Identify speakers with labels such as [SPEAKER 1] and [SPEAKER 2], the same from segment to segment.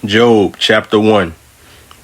[SPEAKER 1] Job chapter 1.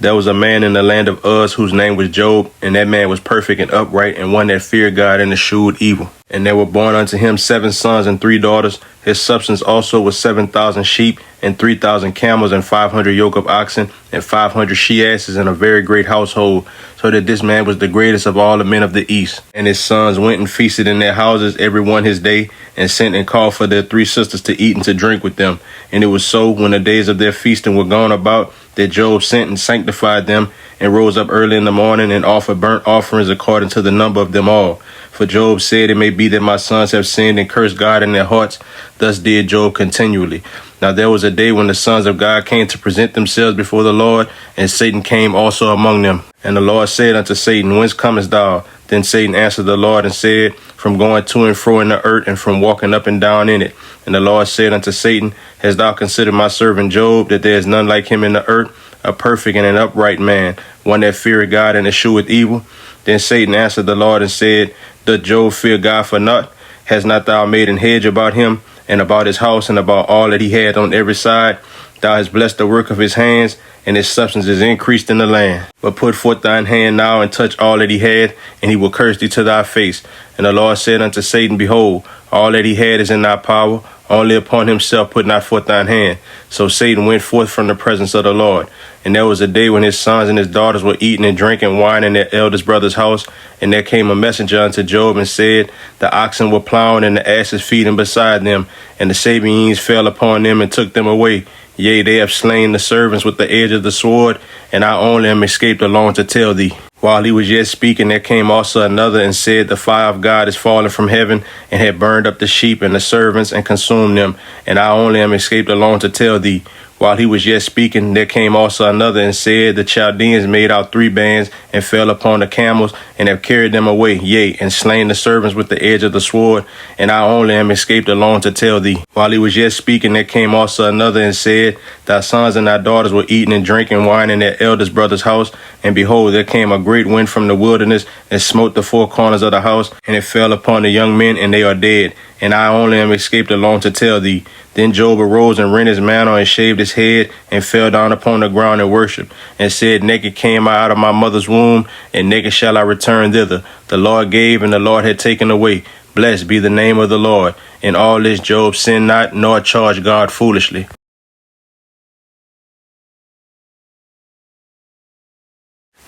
[SPEAKER 1] There was a man in the land of Uz whose name was Job, and that man was perfect and upright, and one that feared God and eschewed evil. And there were born unto him 7 sons and 3 daughters. His substance also was 7,000 sheep, and 3,000 camels, and 500 yoke of oxen, and 500 she-asses, and a very great household, so that this man was the greatest of all the men of the east. And his sons went and feasted in their houses, every one his day, and sent and called for their 3 sisters to eat and to drink with them. And it was so, when the days of their feasting were gone about, that Job sent and sanctified them, and rose up early in the morning, and offered burnt offerings according to the number of them all. For Job said, it may be that my sons have sinned and cursed God in their hearts. Thus did Job continually. Now there was a day when the sons of God came to present themselves before the Lord, and Satan came also among them. And the Lord said unto Satan, Whence comest thou? Then Satan answered the Lord and said, From going to and fro in the earth, and from walking up and down in it. And the Lord said unto Satan, Hast thou considered my servant Job, that there is none like him in the earth, a perfect and an upright man, one that feareth God and escheweth evil? Then Satan answered the Lord and said, Doth Job fear God for naught? Hast not thou made an hedge about him, and about his house, and about all that he had on every side? Thou hast blessed the work of his hands, and his substance is increased in the land. But put forth thine hand now, and touch all that he had, and he will curse thee to thy face. And the Lord said unto Satan, Behold, all that he had is in thy power, only upon himself put not forth thine hand. So Satan went forth from the presence of the Lord. And there was a day when his sons and his daughters were eating and drinking wine in their eldest brother's house. And there came a messenger unto Job and said, The oxen were plowing and the asses feeding beside them, and the Sabeans fell upon them and took them away. Yea, they have slain the servants with the edge of the sword, and I only am escaped alone to tell thee. While he was yet speaking, there came also another and said, The fire of God is fallen from heaven, and had burned up the sheep and the servants, and consumed them, and I only am escaped alone to tell thee. While he was yet speaking, there came also another and said, The Chaldeans made out 3 bands, and fell upon the camels, and have carried them away, yea, and slain the servants with the edge of the sword, and I only am escaped alone to tell thee. While he was yet speaking, there came also another and said, Thy sons and thy daughters were eating and drinking wine in their eldest brother's house, and behold, there came a great wind from the wilderness, and smote the 4 corners of the house, and it fell upon the young men, and they are dead, and I only am escaped alone to tell thee. Then Job arose and rent his mantle and shaved his head, and fell down upon the ground and worshipped, and said, Naked came I out of my mother's womb, and naked shall I return thither. The Lord gave, and the Lord had taken away. Blessed be the name of the Lord. In all this Job sinned not, nor charged God foolishly.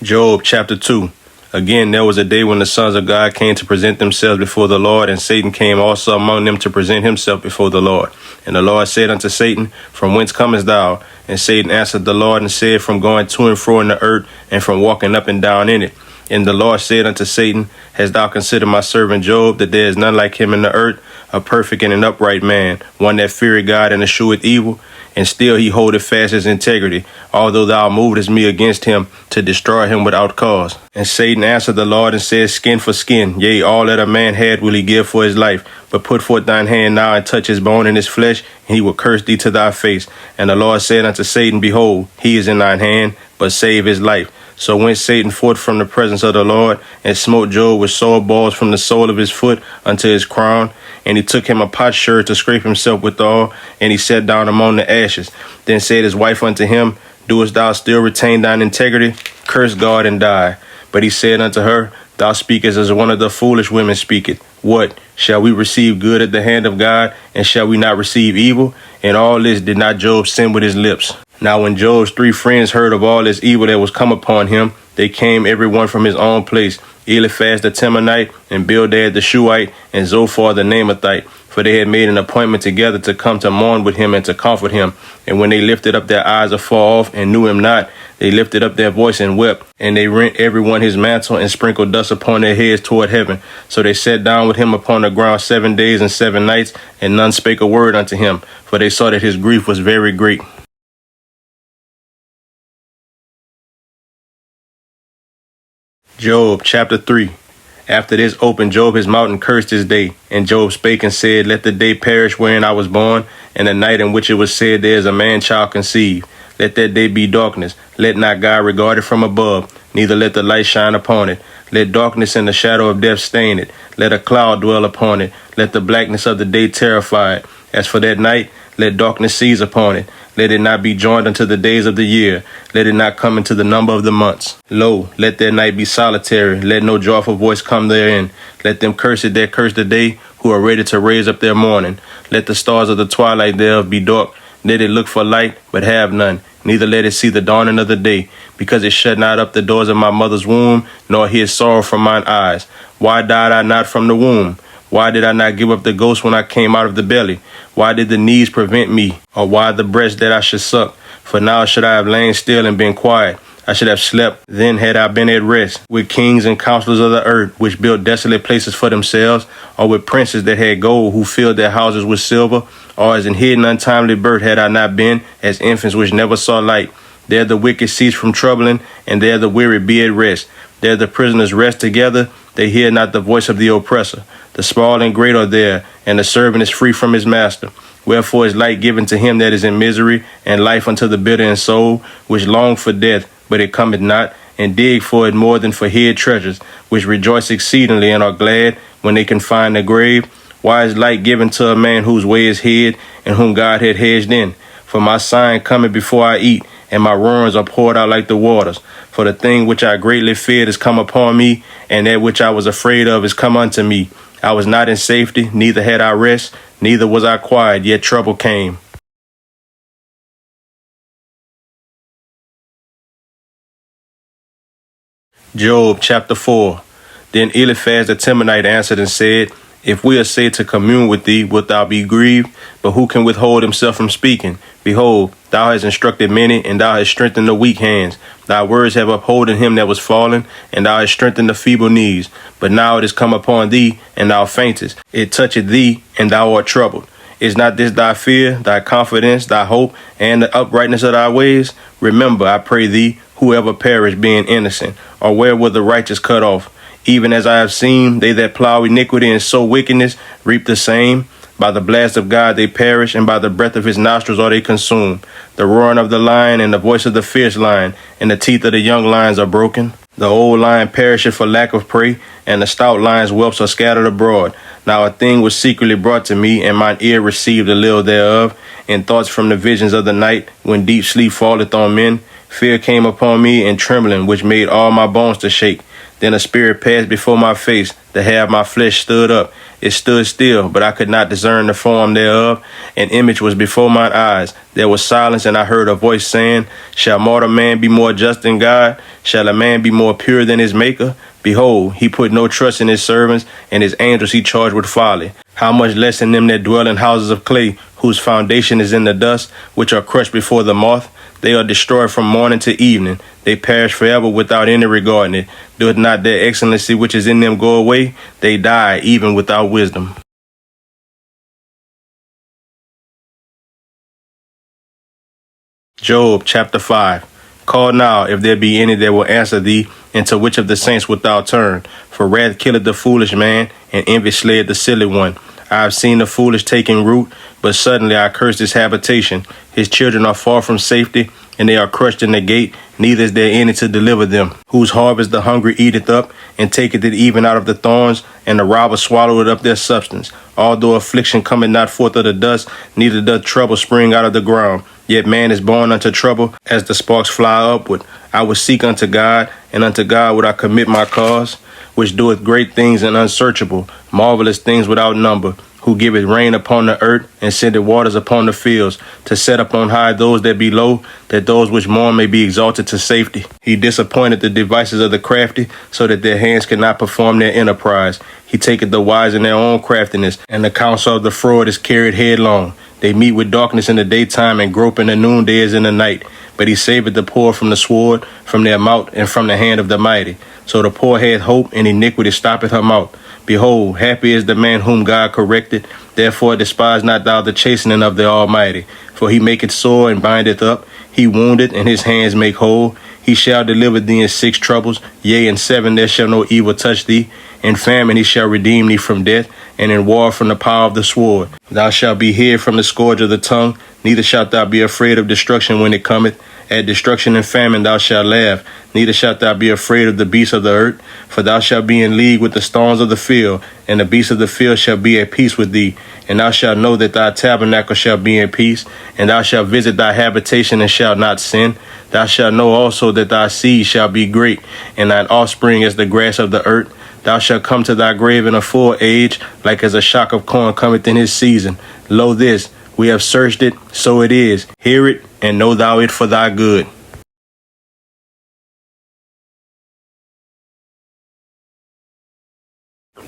[SPEAKER 1] Job chapter 2. Again, there was a day when the sons of God came to present themselves before the Lord, and Satan came also among them to present himself before the Lord. And the Lord said unto Satan, From whence comest thou? And Satan answered the Lord and said, From going to and fro in the earth, and from walking up and down in it. And the Lord said unto Satan, Hast thou considered my servant Job, that there is none like him in the earth, a perfect and an upright man, one that feareth God and escheweth evil? And still he holdeth fast his integrity, although thou movest me against him, to destroy him without cause. And Satan answered the Lord and said, Skin for skin, yea, all that a man had will he give for his life. But put forth thine hand now, and touch his bone and his flesh, and he will curse thee to thy face. And the Lord said unto Satan, Behold, he is in thine hand, but save his life. So went Satan forth from the presence of the Lord, and smote Job with sore balls from the sole of his foot unto his crown. And he took him a potsherd to scrape himself withal, and he sat down among the ashes. Then said his wife unto him, Doest thou still retain thine integrity? Curse God and die. But he said unto her, Thou speakest as one of the foolish women speaketh. What? Shall we receive good at the hand of God, and shall we not receive evil? In all this did not Job sin with his lips. Now when Job's 3 friends heard of all this evil that was come upon him, they came every one from his own place, Eliphaz the Temanite, and Bildad the Shuhite, and Zophar the Naamathite. For they had made an appointment together to come to mourn with him and to comfort him. And when they lifted up their eyes afar off and knew him not, they lifted up their voice and wept. And they rent every one his mantle and sprinkled dust upon their heads toward heaven. So they sat down with him upon the ground 7 days and 7 nights, and none spake a word unto him, for they saw that his grief was very great. Job chapter 3. After this opened Job his mouth and cursed his day. And Job spake and said, Let the day perish wherein I was born, and the night in which it was said, There is a man child conceived. Let that day be darkness. Let not God regard it from above, neither let the light shine upon it. Let darkness and the shadow of death stain it. Let a cloud dwell upon it. Let the blackness of the day terrify it. As for that night, Let darkness seize upon it. Let it not be joined unto the days of the year. Let it not come into the number of the months. Lo, let their night be solitary. Let no joyful voice come therein. Let them curse it that curse the day, who are ready to raise up their mourning. Let the stars of the twilight thereof be dark. Let it look for light, but have none. Neither let it see the dawning of the day, because it shut not up the doors of my mother's womb, nor hid sorrow from mine eyes. Why died I not from the womb? Why did I not give up the ghost when I came out of the belly? Why did the knees prevent me, or why the breast that I should suck? For now should I have lain still and been quiet. I should have slept, then had I been at rest, with kings and counselors of the earth, which built desolate places for themselves, or with princes that had gold, who filled their houses with silver, or as in hidden untimely birth had I not been, as infants which never saw light. There the wicked cease from troubling, and there the weary be at rest. There the prisoners rest together, they hear not the voice of the oppressor. The small and great are there, and the servant is free from his master. Wherefore is light given to him that is in misery, and life unto the bitter in soul, which long for death, but it cometh not, and dig for it more than for hid treasures, which rejoice exceedingly and are glad when they can find the grave. Why is light given to a man whose way is hid, and whom God had hedged in? For my sign cometh before I eat, and my ruins are poured out like the waters. For the thing which I greatly feared is come upon me, and that which I was afraid of is come unto me. I was not in safety, neither had I rest, neither was I quiet, yet trouble came. Job chapter 4. Then Eliphaz the Temanite answered and said, If we are said to commune with thee, wilt thou be grieved? But who can withhold himself from speaking? Behold, thou hast instructed many, and thou hast strengthened the weak hands. Thy words have upholden him that was fallen, and thou hast strengthened the feeble knees. But now it is come upon thee, and thou faintest. It toucheth thee, and thou art troubled. Is not this thy fear, thy confidence, thy hope, and the uprightness of thy ways? Remember, I pray thee, whoever perish being innocent, or where will the righteous cut off? Even as I have seen, they that plow iniquity and sow wickedness reap the same. By the blast of God they perish, and by the breath of his nostrils are they consumed. The roaring of the lion and the voice of the fierce lion, and the teeth of the young lions are broken. The old lion perisheth for lack of prey, and the stout lion's whelps are scattered abroad. Now a thing was secretly brought to me, and mine ear received a little thereof, in thoughts from the visions of the night, when deep sleep falleth on men. Fear came upon me, and trembling, which made all my bones to shake. Then a spirit passed before my face, the hair of my flesh stood up. It stood still, but I could not discern the form thereof. An image was before mine eyes. There was silence, and I heard a voice saying, Shall mortal man be more just than God? Shall a man be more pure than his maker? Behold, he put no trust in his servants, and his angels he charged with folly. How much less in them that dwell in houses of clay, whose foundation is in the dust, which are crushed before the moth? They are destroyed from morning to evening. They perish forever without any regarding it. Doeth not their excellency which is in them go away? They die even without wisdom. Job chapter 5. Call now, if there be any that will answer thee, and to which of the saints wilt thou turn? For wrath killeth the foolish man, and envy slayeth the silly one. I have seen the foolish taking root, but suddenly I curse his habitation. His children are far from safety, and they are crushed in the gate, neither is there any to deliver them. Whose harvest the hungry eateth up, and taketh it even out of the thorns, and the robber swalloweth up their substance. Although affliction cometh not forth of the dust, neither doth trouble spring out of the ground. Yet man is born unto trouble, as the sparks fly upward. I will seek unto God, and unto God would I commit my cause, which doeth great things and unsearchable, marvelous things without number, who giveth rain upon the earth, and sendeth waters upon the fields, to set upon high those that be low, that those which mourn may be exalted to safety. He disappointed the devices of the crafty, so that their hands cannot perform their enterprise. He taketh the wise in their own craftiness, and the counsel of the fraud is carried headlong. They meet with darkness in the daytime, and grope in the noonday as in the night. But he saveth the poor from the sword, from their mouth, and from the hand of the mighty. So the poor hath hope, and iniquity stoppeth her mouth. Behold, happy is the man whom God corrected. Therefore despise not thou the chastening of the Almighty. For he maketh sore and bindeth up. He wounded, and his hands make whole. He shall deliver thee in 6 troubles. Yea, in 7 there shall no evil touch thee. In famine he shall redeem thee from death, and in war from the power of the sword. Thou shalt be hid from the scourge of the tongue, neither shalt thou be afraid of destruction when it cometh. At destruction and famine thou shalt laugh, neither shalt thou be afraid of the beasts of the earth. For thou shalt be in league with the storms of the field, and the beasts of the field shall be at peace with thee. And thou shalt know that thy tabernacle shall be in peace, and thou shalt visit thy habitation and shalt not sin. Thou shalt know also that thy seed shall be great, and thine offspring as the grass of the earth. Thou shalt come to thy grave in a full age, like as a shock of corn cometh in his season. Lo this, we have searched it, so it is. Hear it, and know thou it for thy good.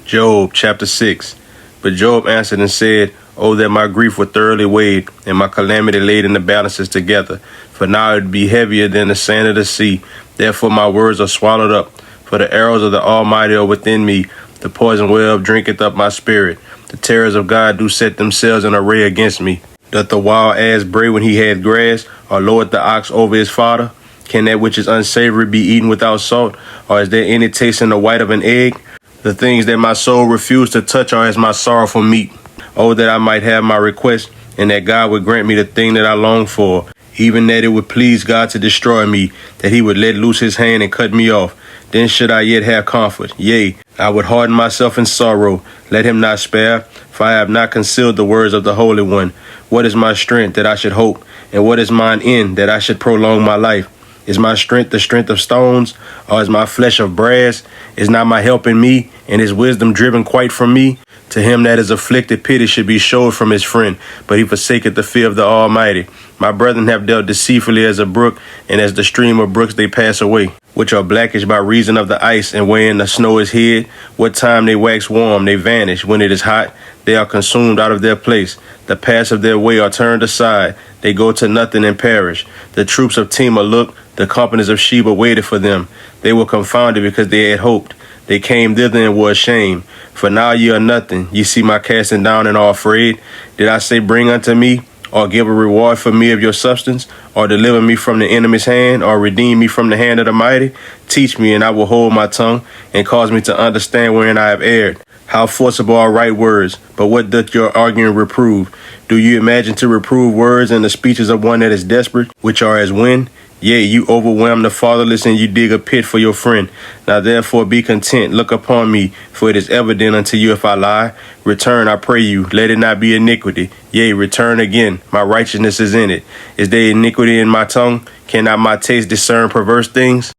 [SPEAKER 1] Job chapter 6. But Job answered and said, Oh, that my grief were thoroughly weighed, and my calamity laid in the balances together. For now it be heavier than the sand of the sea. Therefore my words are swallowed up. For the arrows of the Almighty are within me. The poison well drinketh up my spirit. The terrors of God do set themselves in array against me. Doth the wild ass bray when he had grass, or lord the ox over his fodder? Can that which is unsavory be eaten without salt? Or is there any taste in the white of an egg? The things that my soul refused to touch are as my sorrowful meat. Oh, that I might have my request, and that God would grant me the thing that I long for, even that it would please God to destroy me, that he would let loose his hand and cut me off. Then should I yet have comfort. Yea, I would harden myself in sorrow. Let him not spare, for I have not concealed the words of the Holy One. What is my strength that I should hope? And what is mine end that I should prolong my life? Is my strength the strength of stones, or is my flesh of brass? Is not my help in me, and his wisdom driven quite from me? To him that is afflicted, pity should be showed from his friend, but he forsaketh the fear of the Almighty. My brethren have dealt deceitfully as a brook, and as the stream of brooks they pass away, which are blackish by reason of the ice, and wherein the snow is hid. What time they wax warm, they vanish. When it is hot, they are consumed out of their place. The paths of their way are turned aside. They go to nothing and perish. The troops of Tema looked, the companies of Sheba waited for them. They were confounded because they had hoped. They came thither and were ashamed. For now ye are nothing. Ye see my casting down and are afraid. Did I say, bring unto me, or give a reward for me of your substance, or deliver me from the enemy's hand, or redeem me from the hand of the mighty? Teach me, and I will hold my tongue, and cause me to understand wherein I have erred. How forcible are right words, but what doth your arguing reprove? Do you imagine to reprove words in the speeches of one that is desperate, which are as wind? Yea, you overwhelm the fatherless, and you dig a pit for your friend. Now therefore be content, look upon me, for it is evident unto you if I lie. Return, I pray you, let it not be iniquity. Yea, return again, my righteousness is in it. Is there iniquity in my tongue? Cannot my taste discern perverse things?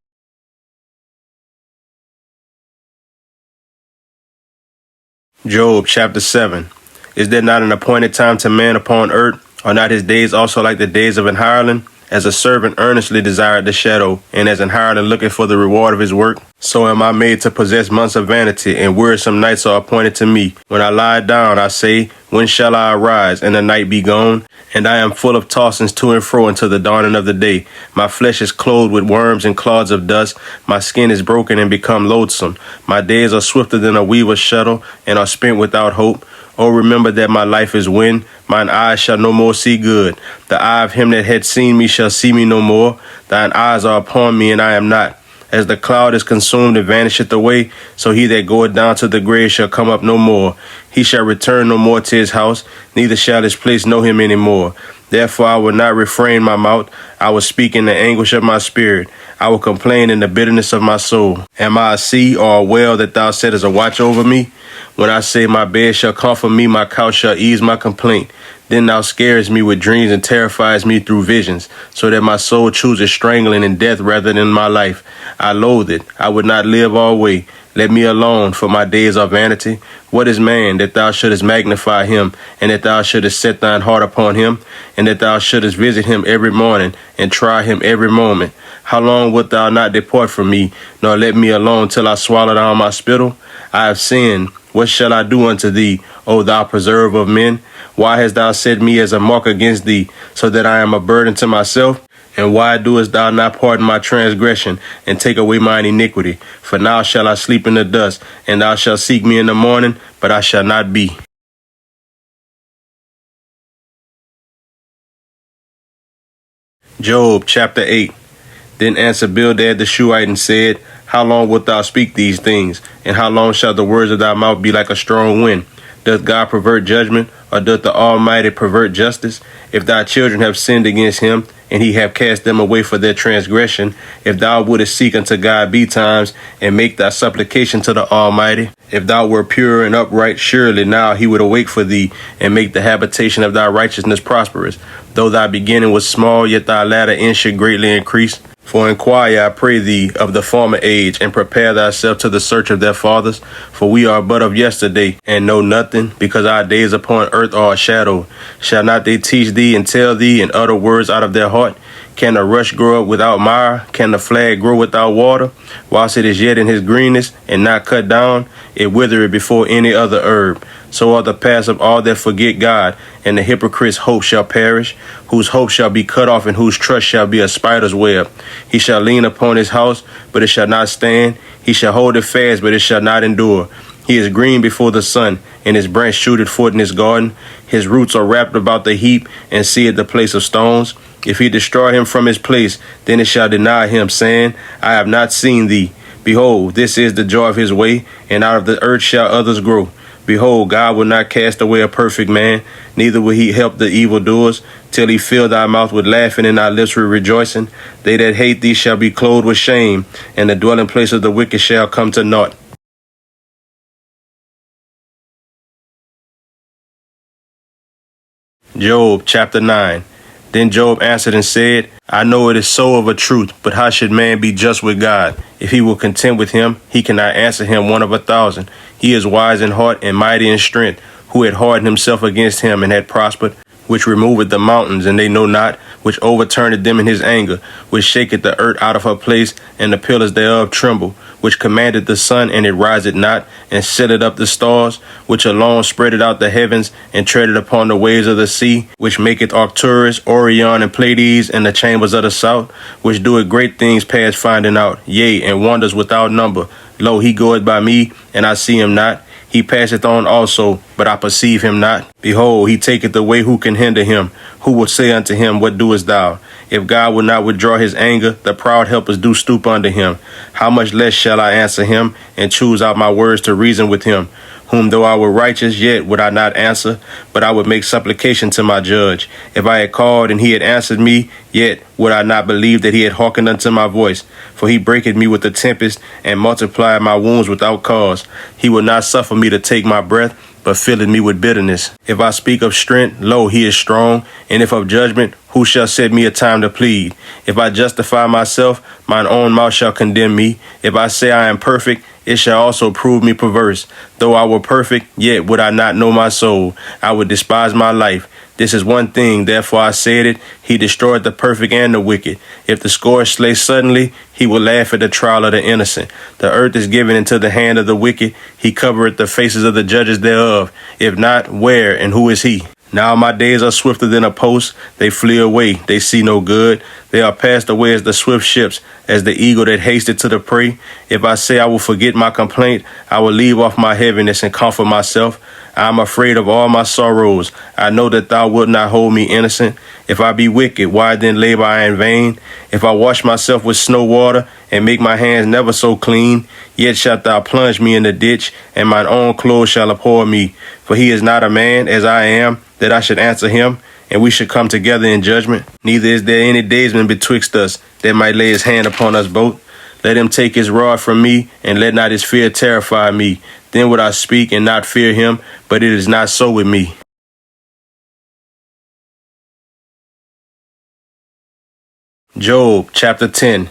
[SPEAKER 1] Job chapter 7. Is there not an appointed time to man upon earth? Are not his days also like the days of an hireling? As a servant earnestly desired the shadow, and as an hireling looketh for the reward of his work, so am I made to possess months of vanity, and wearisome nights are appointed to me. When I lie down, I say, when shall I arise, and the night be gone? And I am full of tossings to and fro until the dawning of the day. My flesh is clothed with worms and clods of dust. My skin is broken and become loathsome. My days are swifter than a weaver's shuttle, and are spent without hope. Oh, remember that my life is wind. Mine eyes shall no more see good. The eye of him that had seen me shall see me no more. Thine eyes are upon me, and I am not. As the cloud is consumed and vanisheth away, so he that goeth down to the grave shall come up no more. He shall return no more to his house, neither shall his place know him any more. Therefore I will not refrain my mouth. I will speak in the anguish of my spirit. I will complain in the bitterness of my soul. Am I a sea or a well that thou settest a watch over me? When I say my bed shall comfort me, my couch shall ease my complaint. Then thou scarest me with dreams and terrifies me through visions, so that my soul chooses strangling and death rather than my life. I loathe it. I would not live alway. Let me alone, for my days are vanity. What is man, that thou shouldest magnify him, and that thou shouldest set thine heart upon him, and that thou shouldest visit him every morning, and try him every moment? How long wilt thou not depart from me, nor let me alone till I swallow down my spittle? I have sinned. What shall I do unto thee, O thou preserver of men? Why hast thou set me as a mark against thee, so that I am a burden to myself? And why doest thou not pardon my transgression, and take away mine iniquity? For now shall I sleep in the dust, and thou shalt seek me in the morning, but I shall not be. Job chapter 8. Then answered Bildad the Shuhite and said, How long wilt thou speak these things? And how long shall the words of thy mouth be like a strong wind? Doth God pervert judgment, or doth the Almighty pervert justice? If thy children have sinned against him, and he have cast them away for their transgression. If thou wouldest seek unto God betimes, and make thy supplication to the Almighty, if thou were pure and upright, surely now he would awake for thee, and make the habitation of thy righteousness prosperous. Though thy beginning was small, yet thy latter end should greatly increase. For inquire, I pray thee, of the former age, and prepare thyself to the search of their fathers. For we are but of yesterday, and know nothing, because our days upon earth are a shadow. Shall not they teach thee, and tell thee, and utter words out of their heart? Can the rush grow up without mire? Can the flag grow without water? Whilst it is yet in his greenness, and not cut down, it withereth before any other herb. So are the paths of all that forget God, and the hypocrite's hope shall perish, whose hope shall be cut off, and whose trust shall be a spider's web. He shall lean upon his house, but it shall not stand. He shall hold it fast, but it shall not endure. He is green before the sun, and his branch shooteth forth in his garden. His roots are wrapped about the heap, and seeth the place of stones. If he destroy him from his place, then it shall deny him, saying, I have not seen thee. Behold, this is the joy of his way, and out of the earth shall others grow. Behold, God will not cast away a perfect man, neither will he help the evildoers, till he fill thy mouth with laughing and thy lips with rejoicing. They that hate thee shall be clothed with shame, and the dwelling place of the wicked shall come to naught. Job chapter 9. Then Job answered and said, I know it is so of a truth, but how should man be just with God? If he will contend with him, he cannot answer him 1 of 1,000. He is wise in heart and mighty in strength, who had hardened himself against him and had prospered, which removeth the mountains, and they know not, which overturneth them in his anger, which shaketh the earth out of her place, and the pillars thereof tremble, which commanded the sun, and it riseth not, and setteth up the stars, which alone spreadeth out the heavens, and treadeth upon the waves of the sea, which maketh Arcturus, Orion, and Pleiades, and the chambers of the south, which doeth great things past finding out, yea, and wonders without number. Lo, he goeth by me, and I see him not. He passeth on also, but I perceive him not. Behold, he taketh away, who can hinder him? Who will say unto him, what doest thou? If God will not withdraw his anger, the proud helpers do stoop under him. How much less shall I answer him, and choose out my words to reason with him? Whom though I were righteous, yet would I not answer, but I would make supplication to my judge. If I had called, and he had answered me, yet would I not believe that he had hearkened unto my voice. For he breaketh me with the tempest, and multiplied my wounds without cause. He will not suffer me to take my breath, but filleth me with bitterness. If I speak of strength, lo, he is strong, and if of judgment, who shall set me a time to plead? If I justify myself, mine own mouth shall condemn me. If I say I am perfect, it shall also prove me perverse. Though I were perfect, yet would I not know my soul. I would despise my life. This is one thing, therefore I said it, he destroyed the perfect and the wicked. If the scourge slay suddenly, he will laugh at the trial of the innocent. The earth is given into the hand of the wicked. He covereth the faces of the judges thereof. If not, where and who is he? Now my days are swifter than a post. They flee away. They see no good. They are passed away as the swift ships, as the eagle that hasted to the prey. If I say I will forget my complaint, I will leave off my heaviness and comfort myself. I am afraid of all my sorrows. I know that thou wilt not hold me innocent. If I be wicked, why then labor I in vain? If I wash myself with snow water, and make my hands never so clean, yet shalt thou plunge me in the ditch, and mine own clothes shall abhor me. For he is not a man, as I am, that I should answer him, and we should come together in judgment. Neither is there any daysman betwixt us, that might lay his hand upon us both. Let him take his rod from me, and let not his fear terrify me. Then would I speak and not fear him, but it is not so with me. Job chapter 10.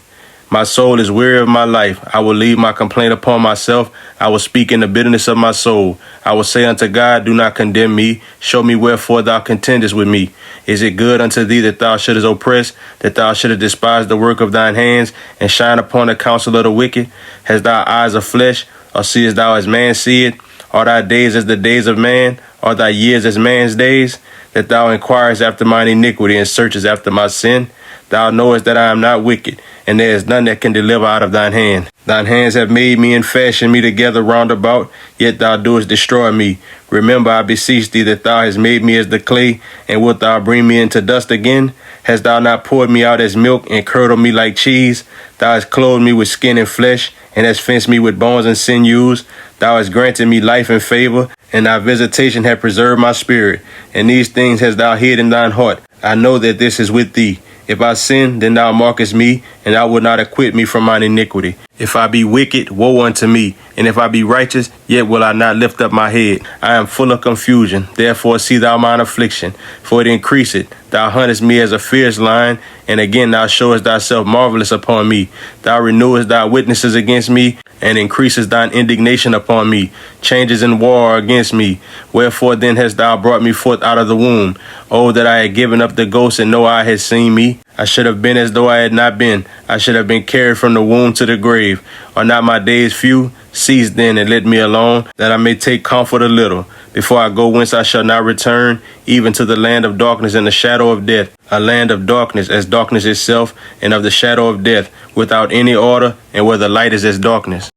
[SPEAKER 1] My soul is weary of my life. I will leave my complaint upon myself. I will speak in the bitterness of my soul. I will say unto God, do not condemn me. Show me wherefore thou contendest with me. Is it good unto thee that thou shouldest oppress, that thou shouldest despise the work of thine hands, and shine upon the counsel of the wicked? Hast thou eyes of flesh, or seest thou as man seeth? Are thy days as the days of man? Are thy years as man's days? That thou inquirest after mine iniquity, and searchest after my sin? Thou knowest that I am not wicked, and there is none that can deliver out of thine hand. Thine hands have made me and fashioned me together round about, yet thou doest destroy me. Remember, I beseech thee, that thou hast made me as the clay, and wilt thou bring me into dust again? Hast thou not poured me out as milk, and curdled me like cheese? Thou hast clothed me with skin and flesh, and hast fenced me with bones and sinews. Thou hast granted me life and favor, and thy visitation hath preserved my spirit. And these things hast thou hid in thine heart. I know that this is with thee. If I sin, then thou markest me, and thou wilt not acquit me from mine iniquity. If I be wicked, woe unto me. And if I be righteous, yet will I not lift up my head. I am full of confusion. Therefore see thou mine affliction, for it increaseth. Thou huntest me as a fierce lion, and again thou showest thyself marvelous upon me. Thou renewest thy witnesses against me, and increasest thine indignation upon me. Changes in war are against me. Wherefore then hast thou brought me forth out of the womb? Oh, that I had given up the ghost, and no eye had seen me. I should have been as though I had not been. I should have been carried from the womb to the grave. Are not my days few? Cease then and let me alone, that I may take comfort a little, before I go whence I shall not return, even to the land of darkness and the shadow of death, a land of darkness as darkness itself, and of the shadow of death, without any order, and where the light is as darkness.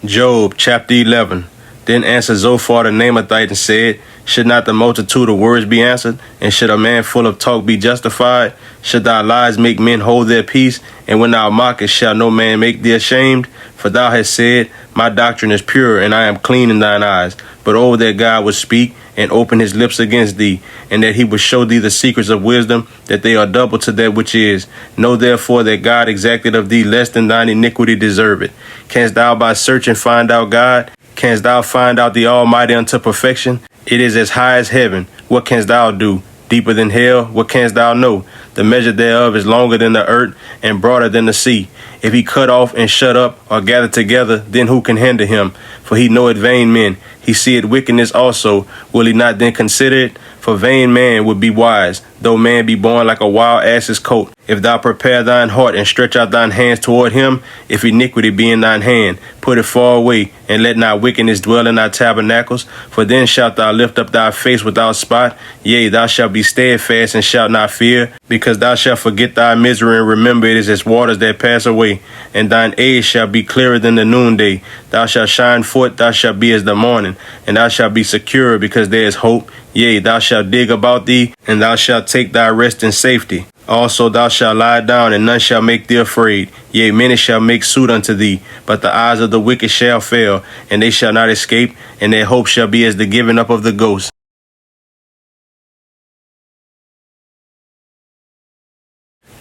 [SPEAKER 1] Job chapter 11. Then answered Zophar the Naamathite and said, Should not the multitude of words be answered? And should a man full of talk be justified? Should thy lies make men hold their peace? And when thou mockest, shall no man make thee ashamed? For thou hast said, My doctrine is pure, and I am clean in thine eyes. But oh, that God would speak and open his lips against thee, and that he would show thee the secrets of wisdom, that they are double to that which is. Know therefore that God exacted of thee less than thine iniquity deserveth. Canst thou by searching find out God? Canst thou find out the Almighty unto perfection? It is as high as heaven. What canst thou do? Deeper than hell? What canst thou know? The measure thereof is longer than the earth and broader than the sea. If he cut off and shut up or gather together, then who can hinder him? For he knoweth vain men. He seeth wickedness also. Will he not then consider it? For vain man would be wise, though man be born like a wild ass's coat. If thou prepare thine heart and stretch out thine hands toward him, if iniquity be in thine hand, put it far away, and let not wickedness dwell in thy tabernacles. For then shalt thou lift up thy face without spot. Yea, thou shalt be steadfast and shalt not fear, because thou shalt forget thy misery and remember it is as waters that pass away. And thine age shall be clearer than the noonday. Thou shalt shine forth, thou shalt be as the morning, and thou shalt be secure, because there is hope. Yea, thou shalt dig about thee, and thou shalt take thy rest in safety. Also thou shalt lie down, and none shall make thee afraid. Yea, many shall make suit unto thee, but the eyes of the wicked shall fail, and they shall not escape, and their hope shall be as the giving up of the ghost.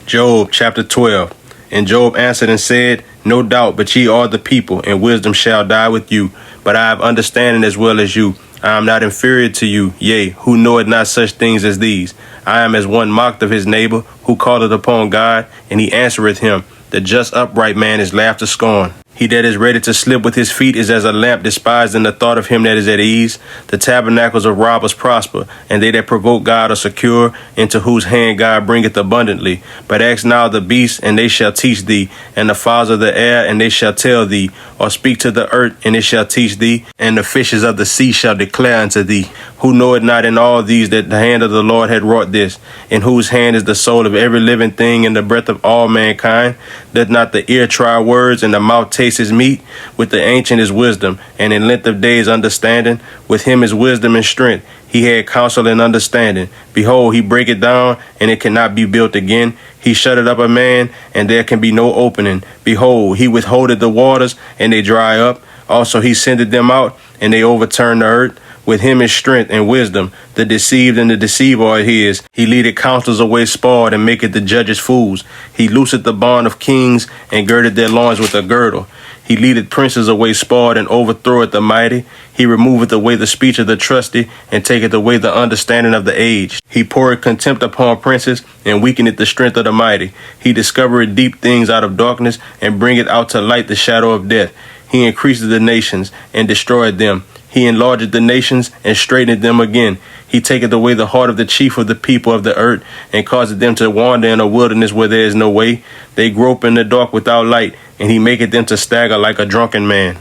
[SPEAKER 1] Job chapter 12. And Job answered and said, No doubt, but ye are the people, and wisdom shall die with you. But I have understanding as well as you. I am not inferior to you, yea, who knoweth not such things as these. I am as one mocked of his neighbor, who calleth upon God, and he answereth him. The just upright man is laughed to scorn. He that is ready to slip with his feet is as a lamp despised in the thought of him that is at ease. The tabernacles of robbers prosper, and they that provoke God are secure, into whose hand God bringeth abundantly. But ask now the beasts, and they shall teach thee, and the fowls of the air, and they shall tell thee, or speak to the earth, and it shall teach thee, and the fishes of the sea shall declare unto thee. Who knoweth not in all these that the hand of the Lord had wrought this, in whose hand is the soul of every living thing, and the breath of all mankind? Doth not the ear try words, and the mouth taste his meat? With the ancient is wisdom, and in length of days understanding. With him is wisdom and strength. He had counsel and understanding. Behold, he breaketh down, and it cannot be built again. He shutteth up a man, and there can be no opening. Behold, he withholdeth the waters, and they dry up. Also he sendeth them out, and they overturn the earth. With him is strength and wisdom. The deceived and the deceiver are his. He leadeth counselors away spoiled, and maketh the judges fools. He looseth the bond of kings, and girdeth their loins with a girdle. He leadeth princes away spoiled, and overthroweth the mighty. He removeth away the speech of the trusty, and taketh away the understanding of the aged. He poureth contempt upon princes, and weakeneth the strength of the mighty. He discovereth deep things out of darkness, and bringeth out to light the shadow of death. He increaseth the nations, and destroyeth them. He enlargeth the nations, and straighteneth them again. He taketh away the heart of the chief of the people of the earth, and causeth them to wander in a wilderness where there is no way. They grope in the dark without light, and he maketh them to stagger like a drunken man.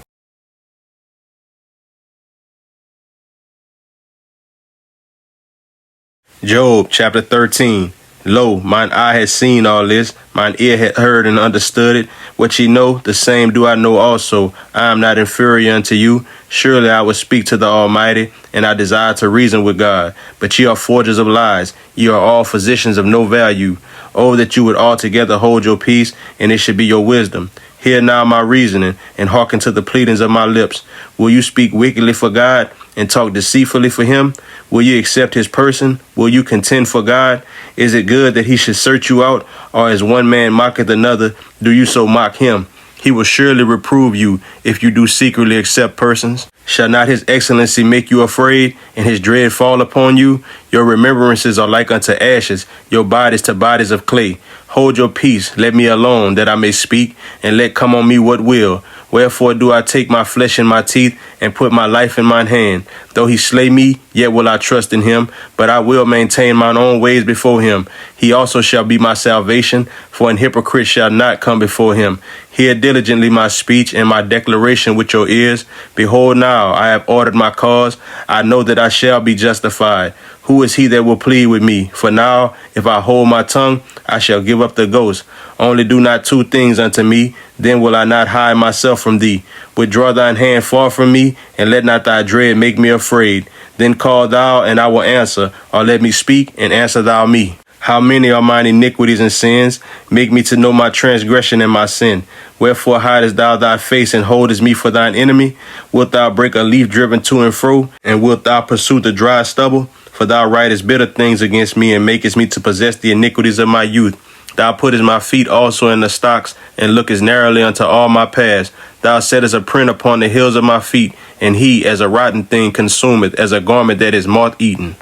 [SPEAKER 1] Job chapter 13. Lo, mine eye has seen all this, mine ear hath heard and understood it. What ye know, the same do I know also. I am not inferior unto you. Surely I will speak to the Almighty, and I desire to reason with God. But ye are forgers of lies. Ye are all physicians of no value. Oh, that you would altogether hold your peace, and it should be your wisdom. Hear now my reasoning, and hearken to the pleadings of my lips. Will you speak wickedly for God, and talk deceitfully for him? Will you accept his person? Will you contend for God? Is it good that he should search you out? Or as one man mocketh another, do you so mock him? He will surely reprove you if you do secretly accept persons. Shall not his excellency make you afraid, and his dread fall upon you? Your remembrances are like unto ashes, your bodies to bodies of clay. Hold your peace, let me alone, that I may speak, and let come on me what will. Wherefore do I take my flesh in my teeth, and put my life in mine hand? Though he slay me, yet will I trust in him, but I will maintain mine own ways before him. He also shall be my salvation, for an hypocrite shall not come before him. Hear diligently my speech and my declaration with your ears. Behold now, I have ordered my cause. I know that I shall be justified. Who is he that will plead with me? For now, if I hold my tongue, I shall give up the ghost. Only do not two things unto me, then will I not hide myself from thee. Withdraw thine hand far from me, and let not thy dread make me afraid. Then call thou, and I will answer, or let me speak, and answer thou me. How many are mine iniquities and sins? Make me to know my transgression and my sin. Wherefore hidest thou thy face and holdest me for thine enemy? Wilt thou break a leaf driven to and fro? And wilt thou pursue the dry stubble? For thou writest bitter things against me, and makest me to possess the iniquities of my youth. Thou puttest my feet also in the stocks, and lookest narrowly unto all my paths. Thou settest a print upon the heels of my feet, and he, as a rotten thing, consumeth, as a garment that is moth-eaten.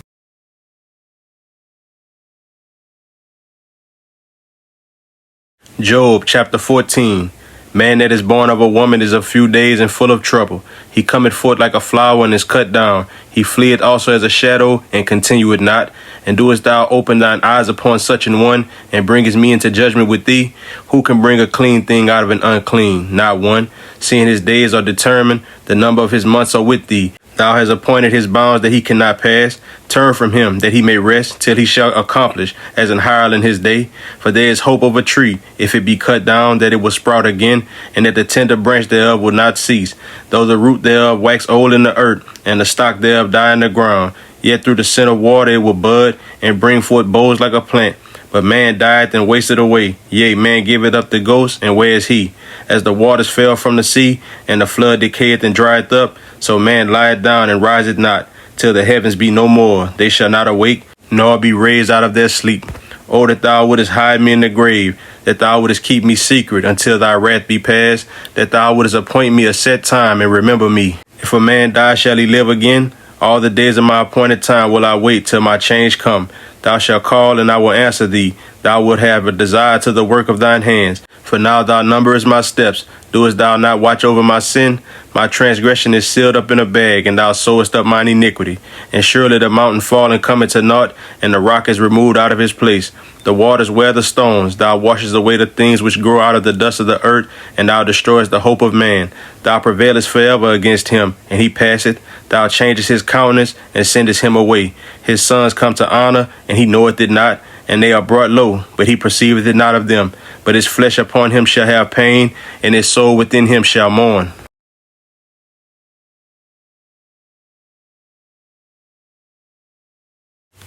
[SPEAKER 1] Job chapter 14. Man that is born of a woman is of few days and full of trouble. He cometh forth like a flower and is cut down. He fleeth also as a shadow and continueth not. And doest thou open thine eyes upon such an one, and bringest me into judgment with thee? Who can bring a clean thing out of an unclean? Not one. Seeing his days are determined, the number of his months are with thee. Thou hast appointed his bounds that he cannot pass. Turn from him, that he may rest, till he shall accomplish, as an hireling his day. For there is hope of a tree, if it be cut down, that it will sprout again, and that the tender branch thereof will not cease. Though the root thereof wax old in the earth, and the stock thereof die in the ground, yet through the scent of water it will bud, and bring forth boughs like a plant. But man dieth and wasteth away. Yea, man giveth up the ghost, and where is he? As the waters fell from the sea, and the flood decayeth and drieth up, so man lieth down and riseth not, till the heavens be no more. They shall not awake, nor be raised out of their sleep. O that thou wouldest hide me in the grave, that thou wouldest keep me secret until thy wrath be past, that thou wouldest appoint me a set time and remember me. If a man die, shall he live again? All the days of my appointed time will I wait till my change come. Thou shalt call, and I will answer thee. Thou wilt have a desire to the work of thine hands. For now thou numberest my steps. Doest thou not watch over my sin? My transgression is sealed up in a bag, and thou sewest up mine iniquity. And surely the mountain fallen cometh to naught, and the rock is removed out of his place. The waters wear the stones. Thou washest away the things which grow out of the dust of the earth, and thou destroyest the hope of man. Thou prevailest forever against him, and he passeth. Thou changest his countenance, and sendest him away. His sons come to honor, and he knoweth it not. And they are brought low, but he perceiveth it not of them. But his flesh upon him shall have pain, and his soul within him shall mourn.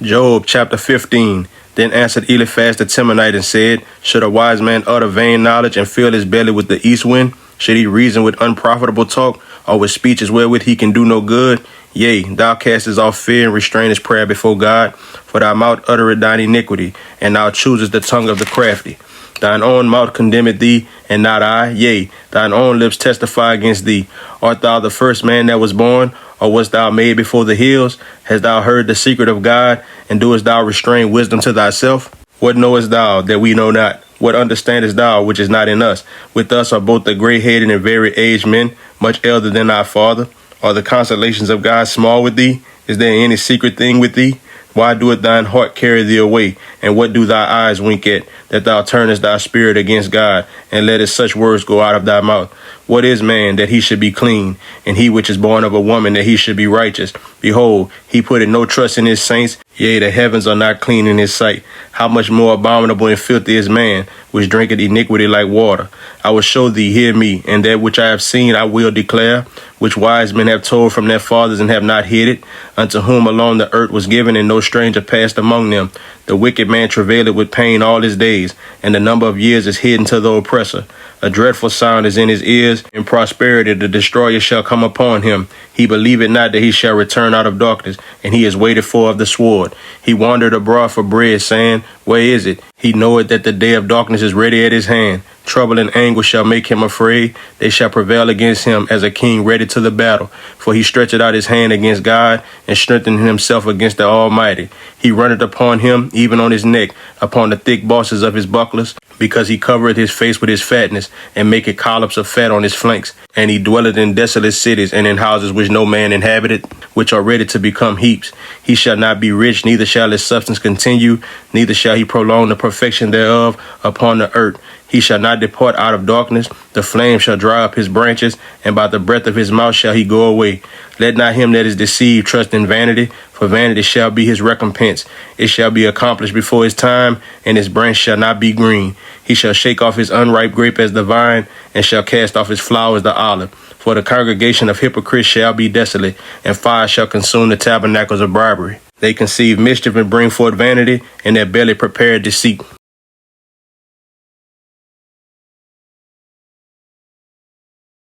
[SPEAKER 1] Job chapter 15. Then answered Eliphaz the Temanite and said, Should a wise man utter vain knowledge and fill his belly with the east wind? Should he reason with unprofitable talk, or with speeches wherewith he can do no good? Yea, thou castest off fear and restrainest prayer before God, for thy mouth uttereth thine iniquity, and thou choosest the tongue of the crafty. Thine own mouth condemneth thee, and not I. Yea, thine own lips testify against thee. Art thou the first man that was born, or wast thou made before the hills? Hast thou heard the secret of God, and doest thou restrain wisdom to thyself? What knowest thou that we know not? What understandest thou which is not in us? With us are both the gray-headed and very aged men, much elder than our father. Are the consolations of God small with thee? Is there any secret thing with thee? Why doeth thine heart carry thee away? And what do thy eyes wink at, that thou turnest thy spirit against God, and lettest such words go out of thy mouth? What is man that he should be clean, and he which is born of a woman that he should be righteous? Behold, he putteth no trust in his saints, yea, the heavens are not clean in his sight. How much more abominable and filthy is man, which drinketh iniquity like water? I will show thee, hear me, and that which I have seen I will declare, which wise men have told from their fathers and have not hid it, unto whom alone the earth was given, and no stranger passed among them. The wicked man travaileth with pain all his days, and the number of years is hidden to the oppressor. A dreadful sound is in his ears. In prosperity the destroyer shall come upon him. He believeth not that he shall return out of darkness, and he is waited for of the sword. He wandered abroad for bread, saying, Where is it? He knoweth that the day of darkness is ready at his hand. Trouble and anguish shall make him afraid. They shall prevail against him as a king ready to the battle. For he stretched out his hand against God, and strengthened himself against the Almighty. He runneth upon him, even on his neck, upon the thick bosses of his bucklers, because he covereth his face with his fatness, and maketh collops of fat on his flanks. And he dwelleth in desolate cities, and in houses which no man inhabited, which are ready to become heaps. He shall not be rich, neither shall his substance continue, neither shall he prolong the perfection thereof upon the earth. He shall not depart out of darkness. The flame shall dry up his branches, and by the breath of his mouth shall he go away. Let not him that is deceived trust in vanity, for vanity shall be his recompense. It shall be accomplished before his time, and his branch shall not be green. He shall shake off his unripe grape as the vine, and shall cast off his flower as the olive. For the congregation of hypocrites shall be desolate, and fire shall consume the tabernacles of bribery. They conceive mischief and bring forth vanity, and their belly prepare deceit.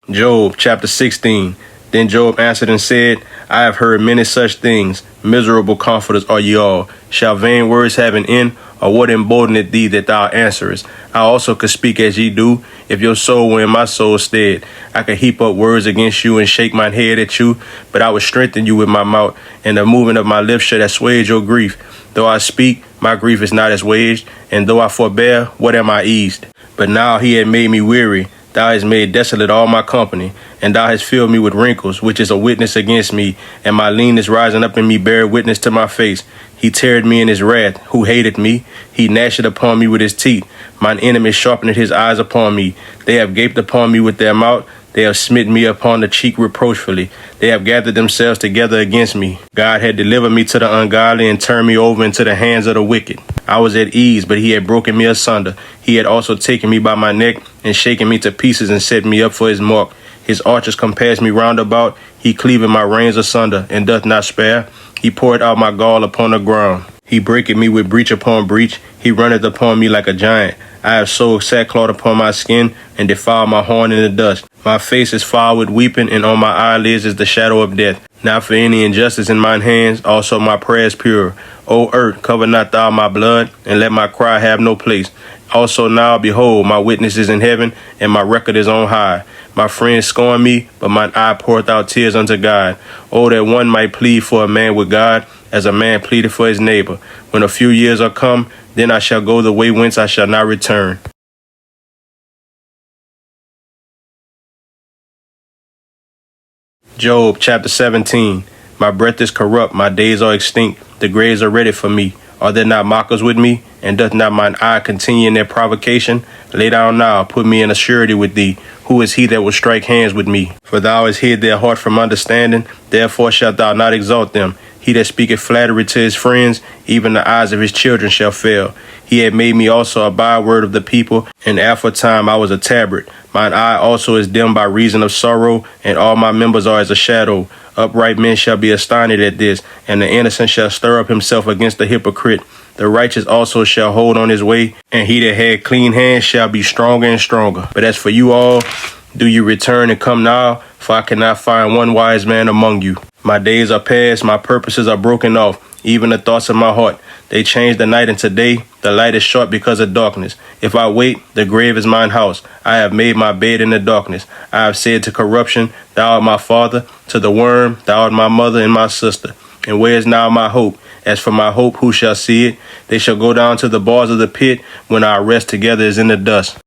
[SPEAKER 1] Job chapter 16. Then Job answered and said, I have heard many such things. Miserable comforters are ye all. Shall vain words have an end? Or what emboldeneth thee that thou answerest? I also could speak as ye do, if your soul were in my soul's stead. I could heap up words against you and shake mine head at you, but I would strengthen you with my mouth, and the movement of my lips should assuage your grief. Though I speak, my grief is not assuaged, and though I forbear, what am I eased? But now he had made me weary. Thou hast made desolate all my company, and thou hast filled me with wrinkles, which is a witness against me, and my leanness rising up in me bare witness to my face. He teared me in his wrath, who hated me. He gnashed upon me with his teeth. Mine enemies sharpened his eyes upon me. They have gaped upon me with their mouth. They have smitten me upon the cheek reproachfully. They have gathered themselves together against me. God had delivered me to the ungodly and turned me over into the hands of the wicked. I was at ease, but he had broken me asunder. He had also taken me by my neck and shaken me to pieces and set me up for his mark. His archers compassed me round about. He cleaveth my reins asunder and doth not spare. He poured out my gall upon the ground. He breaketh me with breach upon breach. He runneth upon me like a giant. I have sewed sackcloth upon my skin and defiled my horn in the dust. My face is foul with weeping, and on my eyelids is the shadow of death. Not for any injustice in mine hands, also my prayer is pure. O earth, cover not thou my blood, and let my cry have no place. Also now, behold, my witness is in heaven, and my record is on high. My friends scorn me, but mine eye poureth out tears unto God. Oh, that one might plead for a man with God, as a man pleaded for his neighbor. When a few years are come, then I shall go the way whence I shall not return. Job chapter 17. My breath is corrupt, my days are extinct, the graves are ready for me. Are there not mockers with me? And doth not mine eye continue in their provocation? Lay down now, put me in a surety with thee. Who is he that will strike hands with me? For thou hast hid their heart from understanding, therefore shalt thou not exalt them. He that speaketh flattery to his friends, even the eyes of his children shall fail. He had made me also a byword of the people, and aforetime I was a tabret. Mine eye also is dim by reason of sorrow, and all my members are as a shadow. Upright men shall be astonished at this, and the innocent shall stir up himself against the hypocrite. The righteous also shall hold on his way, and he that had clean hands shall be stronger and stronger. But as for you all, do you return and come now? For I cannot find one wise man among you. My days are past, my purposes are broken off, even the thoughts of my heart. They change the night into day, the light is short because of darkness. If I wait, the grave is mine house. I have made my bed in the darkness. I have said to corruption, thou art my father, to the worm, thou art my mother and my sister. And where is now my hope? As for my hope, who shall see it? They shall go down to the bars of the pit when our rest together is in the dust.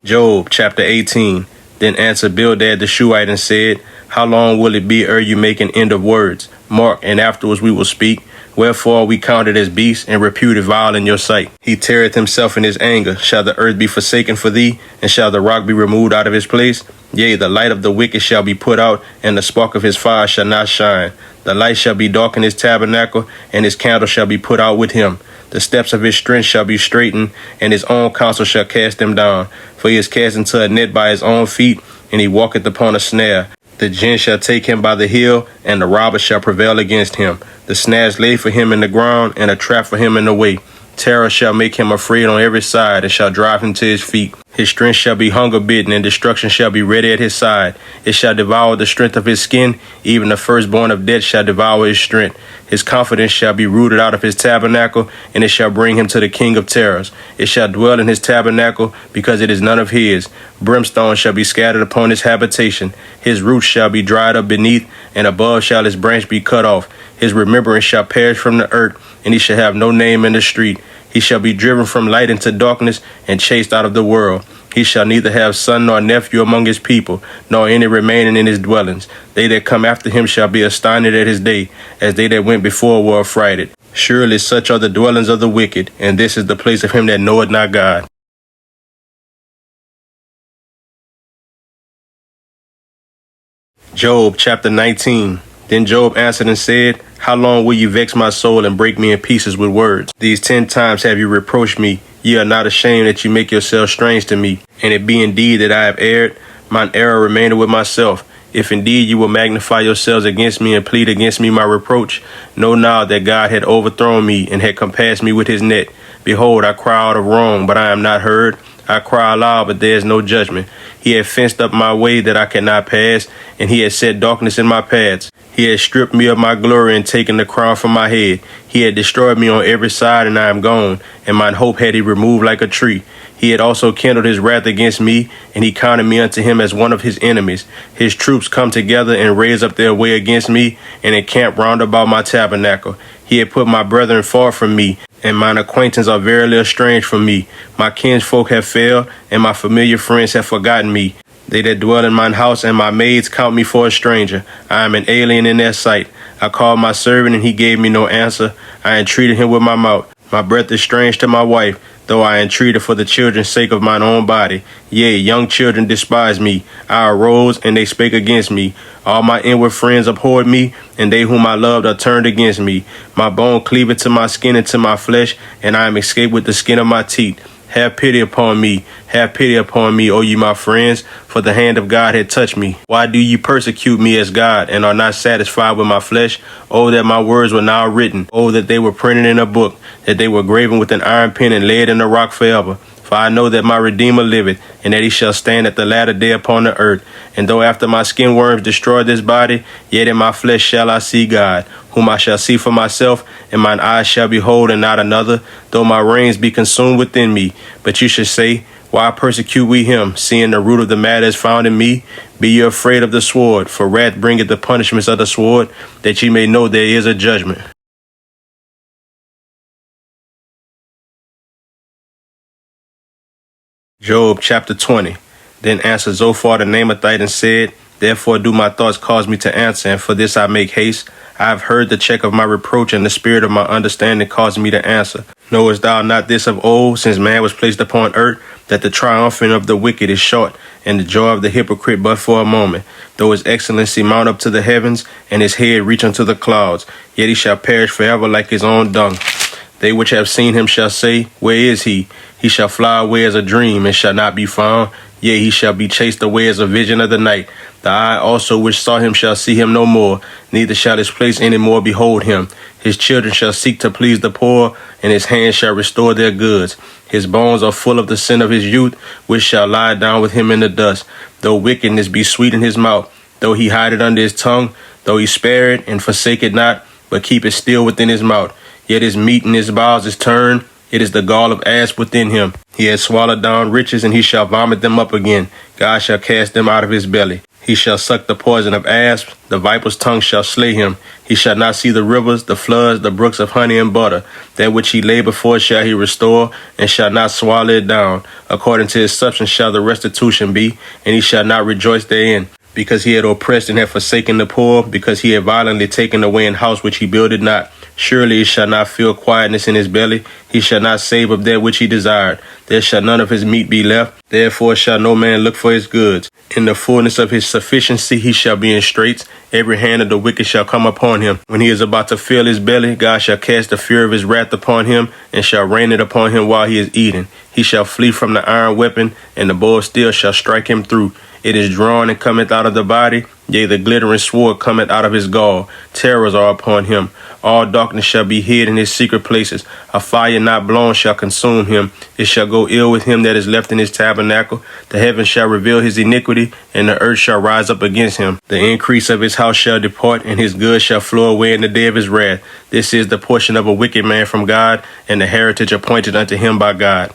[SPEAKER 1] Job chapter 18. Then answered Bildad the Shuhite and said, How long will it be ere you make an end of words? Mark, and afterwards we will speak. Wherefore we counted as beasts and reputed vile in your sight. He teareth himself in his anger. Shall the earth be forsaken for thee? And shall the rock be removed out of his place? Yea, the light of the wicked shall be put out, and the spark of his fire shall not shine. The light shall be dark in his tabernacle, and his candle shall be put out with him. The steps of his strength shall be straightened, and his own counsel shall cast them down. For he is cast into a net by his own feet, and he walketh upon a snare. The gin shall take him by the heel, and the robber shall prevail against him. The snare is laid for him in the ground, and a trap for him in the way. Terror shall make him afraid on every side, and shall drive him to his feet. His strength shall be hunger bitten, and destruction shall be ready at his side. It shall devour the strength of his skin, even the firstborn of death shall devour his strength. His confidence shall be rooted out of his tabernacle, and it shall bring him to the king of terrors. It shall dwell in his tabernacle, because it is none of his. Brimstone shall be scattered upon his habitation. His roots shall be dried up beneath, and above shall his branch be cut off. His remembrance shall perish from the earth, and he shall have no name in the street. He shall be driven from light into darkness, and chased out of the world. He shall neither have son nor nephew among his people, nor any remaining in his dwellings. They that come after him shall be astonished at his day, as they that went before were affrighted. Surely such are the dwellings of the wicked, and this is the place of him that knoweth not God. Job chapter 19. Then Job answered and said, How long will you vex my soul and break me in pieces with words? These 10 times have you reproached me. Ye are not ashamed that you make yourselves strange to me. And it be indeed that I have erred, mine error remaineth with myself. If indeed you will magnify yourselves against me and plead against me my reproach, know now that God had overthrown me and had compassed me with his net. Behold, I cry out of wrong, but I am not heard. I cry aloud, but there is no judgment. He had fenced up my way that I cannot pass, and he had set darkness in my paths. He had stripped me of my glory and taken the crown from my head. He had destroyed me on every side, and I am gone, and mine hope had he removed like a tree. He had also kindled his wrath against me, and he counted me unto him as one of his enemies. His troops come together and raise up their way against me, and encamp round about my tabernacle. He had put my brethren far from me, and mine acquaintance are verily estranged from me. My kinsfolk have failed, and my familiar friends have forgotten me. They that dwell in mine house and my maids count me for a stranger. I am an alien in their sight. I called my servant, and he gave me no answer. I entreated him with my mouth. My breath is strange to my wife, though I entreated for the children's sake of mine own body. Yea, young children despise me. I arose, and they spake against me. All my inward friends abhorred me, and they whom I loved are turned against me. My bone cleaveth to my skin and to my flesh, and I am escaped with the skin of my teeth. Have pity upon me, O ye my friends, for the hand of God had touched me. Why do ye persecute me as God, and are not satisfied with my flesh? Oh, that my words were now written. Oh, that they were printed in a book, that they were graven with an iron pen and laid in the rock forever. For I know that my Redeemer liveth, and that he shall stand at the latter day upon the earth. And though after my skin worms destroy this body, yet in my flesh shall I see God, whom I shall see for myself, and mine eyes shall behold and not another, though my reins be consumed within me. But you should say, Why persecute we him, seeing the root of the matter is found in me? Be ye afraid of the sword, for wrath bringeth the punishments of the sword, that ye may know there is a judgment. Job chapter 20. Then answered Zophar the Naamathite and said, Therefore do my thoughts cause me to answer, and for this I make haste. I have heard the check of my reproach, and the spirit of my understanding caused me to answer. Knowest thou not this of old, since man was placed upon earth, that the triumphing of the wicked is short, and the joy of the hypocrite but for a moment? Though his excellency mount up to the heavens, and his head reach unto the clouds, yet he shall perish forever like his own dung. They which have seen him shall say, Where is he? He shall fly away as a dream, and shall not be found. Yea, he shall be chased away as a vision of the night. The eye also which saw him shall see him no more, neither shall his place any more behold him. His children shall seek to please the poor, and his hands shall restore their goods. His bones are full of the sin of his youth, which shall lie down with him in the dust. Though wickedness be sweet in his mouth, though he hide it under his tongue, though he spare it and forsake it not, but keep it still within his mouth, yet his meat in his bowels is turned. It is the gall of asp within him. He has swallowed down riches, and he shall vomit them up again. God shall cast them out of his belly. He shall suck the poison of asps. The viper's tongue shall slay him. He shall not see the rivers, the floods, the brooks of honey and butter. That which he labored for shall he restore, and shall not swallow it down. According to his substance shall the restitution be, and he shall not rejoice therein. Because he had oppressed and had forsaken the poor, because he had violently taken away an house which he builded not. Surely he shall not feel quietness in his belly. He shall not save of that which he desired. There shall none of his meat be left. Therefore shall no man look for his goods. In the fullness of his sufficiency he shall be in straits. Every hand of the wicked shall come upon him. When he is about to fill his belly, God shall cast the fear of his wrath upon him, and shall rain it upon him while he is eating. He shall flee from the iron weapon, and the bow of steel shall strike him through. It is drawn and cometh out of the body, yea, the glittering sword cometh out of his gall. Terrors are upon him. All darkness shall be hid in his secret places. A fire not blown shall consume him. It shall go ill with him that is left in his tabernacle. The heavens shall reveal his iniquity, and the earth shall rise up against him. The increase of his house shall depart, and his goods shall flow away in the day of his wrath. This is the portion of a wicked man from God, and the heritage appointed unto him by God.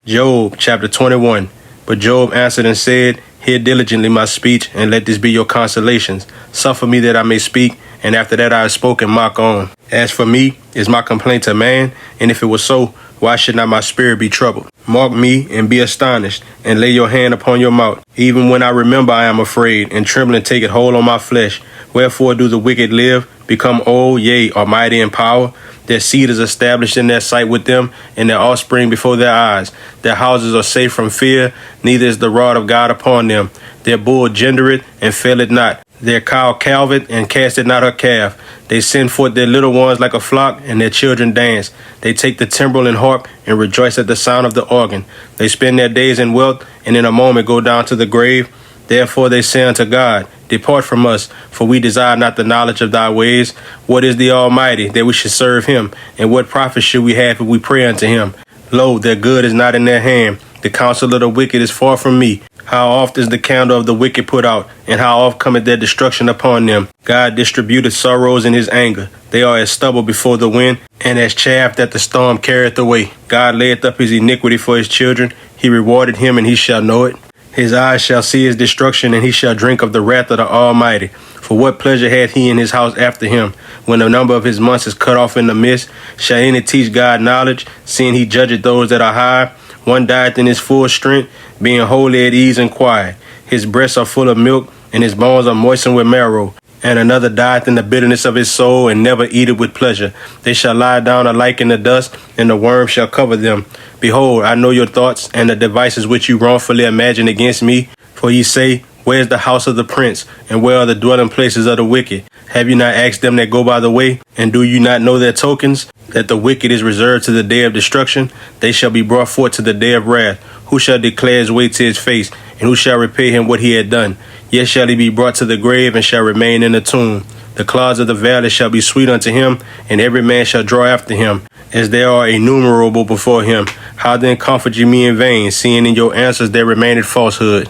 [SPEAKER 1] Job chapter 21. But Job answered and said, Hear diligently my speech, and let this be your consolations. Suffer me that I may speak, and after that I have spoken, mock on. As for me, is my complaint a man? And if it was so, why should not my spirit be troubled? Mark me and be astonished, and lay your hand upon your mouth. Even when I remember I am afraid, and trembling taketh hold on my flesh. Wherefore do the wicked live, become old, yea, are mighty in power? Their seed is established in their sight with them, and their offspring before their eyes. Their houses are safe from fear, neither is the rod of God upon them. Their bull gendereth, and faileth not. Their cow calveth, and casteth not her calf. They send forth their little ones like a flock, and their children dance. They take the timbrel and harp, and rejoice at the sound of the organ. They spend their days in wealth, and in a moment go down to the grave. Therefore they say unto God, Depart from us, for we desire not the knowledge of thy ways. What is the Almighty, that we should serve him? And what profit should we have if we pray unto him? Lo, their good is not in their hand. The counsel of the wicked is far from me. How oft is the candle of the wicked put out, and how oft cometh their destruction upon them? God distributeth sorrows in his anger. They are as stubble before the wind, and as chaff that the storm carrieth away. God layeth up his iniquity for his children. He rewarded him, and he shall know it. His eyes shall see his destruction, and he shall drink of the wrath of the Almighty. For what pleasure hath he in his house after him? When the number of his months is cut off in the midst, shall any teach God knowledge, seeing he judgeth those that are high? One dieth in his full strength, being wholly at ease and quiet. His breasts are full of milk, and his bones are moistened with marrow. And another dieth in the bitterness of his soul, and never eateth with pleasure. They shall lie down alike in the dust, and the worm shall cover them. Behold, I know your thoughts, and the devices which you wrongfully imagine against me. For ye say, Where is the house of the prince, and where are the dwelling places of the wicked? Have you not asked them that go by the way? And do you not know their tokens? That the wicked is reserved to the day of destruction? They shall be brought forth to the day of wrath. Who shall declare his way to his face, and who shall repay him what he had done? Yet shall he be brought to the grave, and shall remain in the tomb. The clouds of the valley shall be sweet unto him, and every man shall draw after him, as there are innumerable before him. How then comfort ye me in vain, seeing in your answers there remaineth falsehood?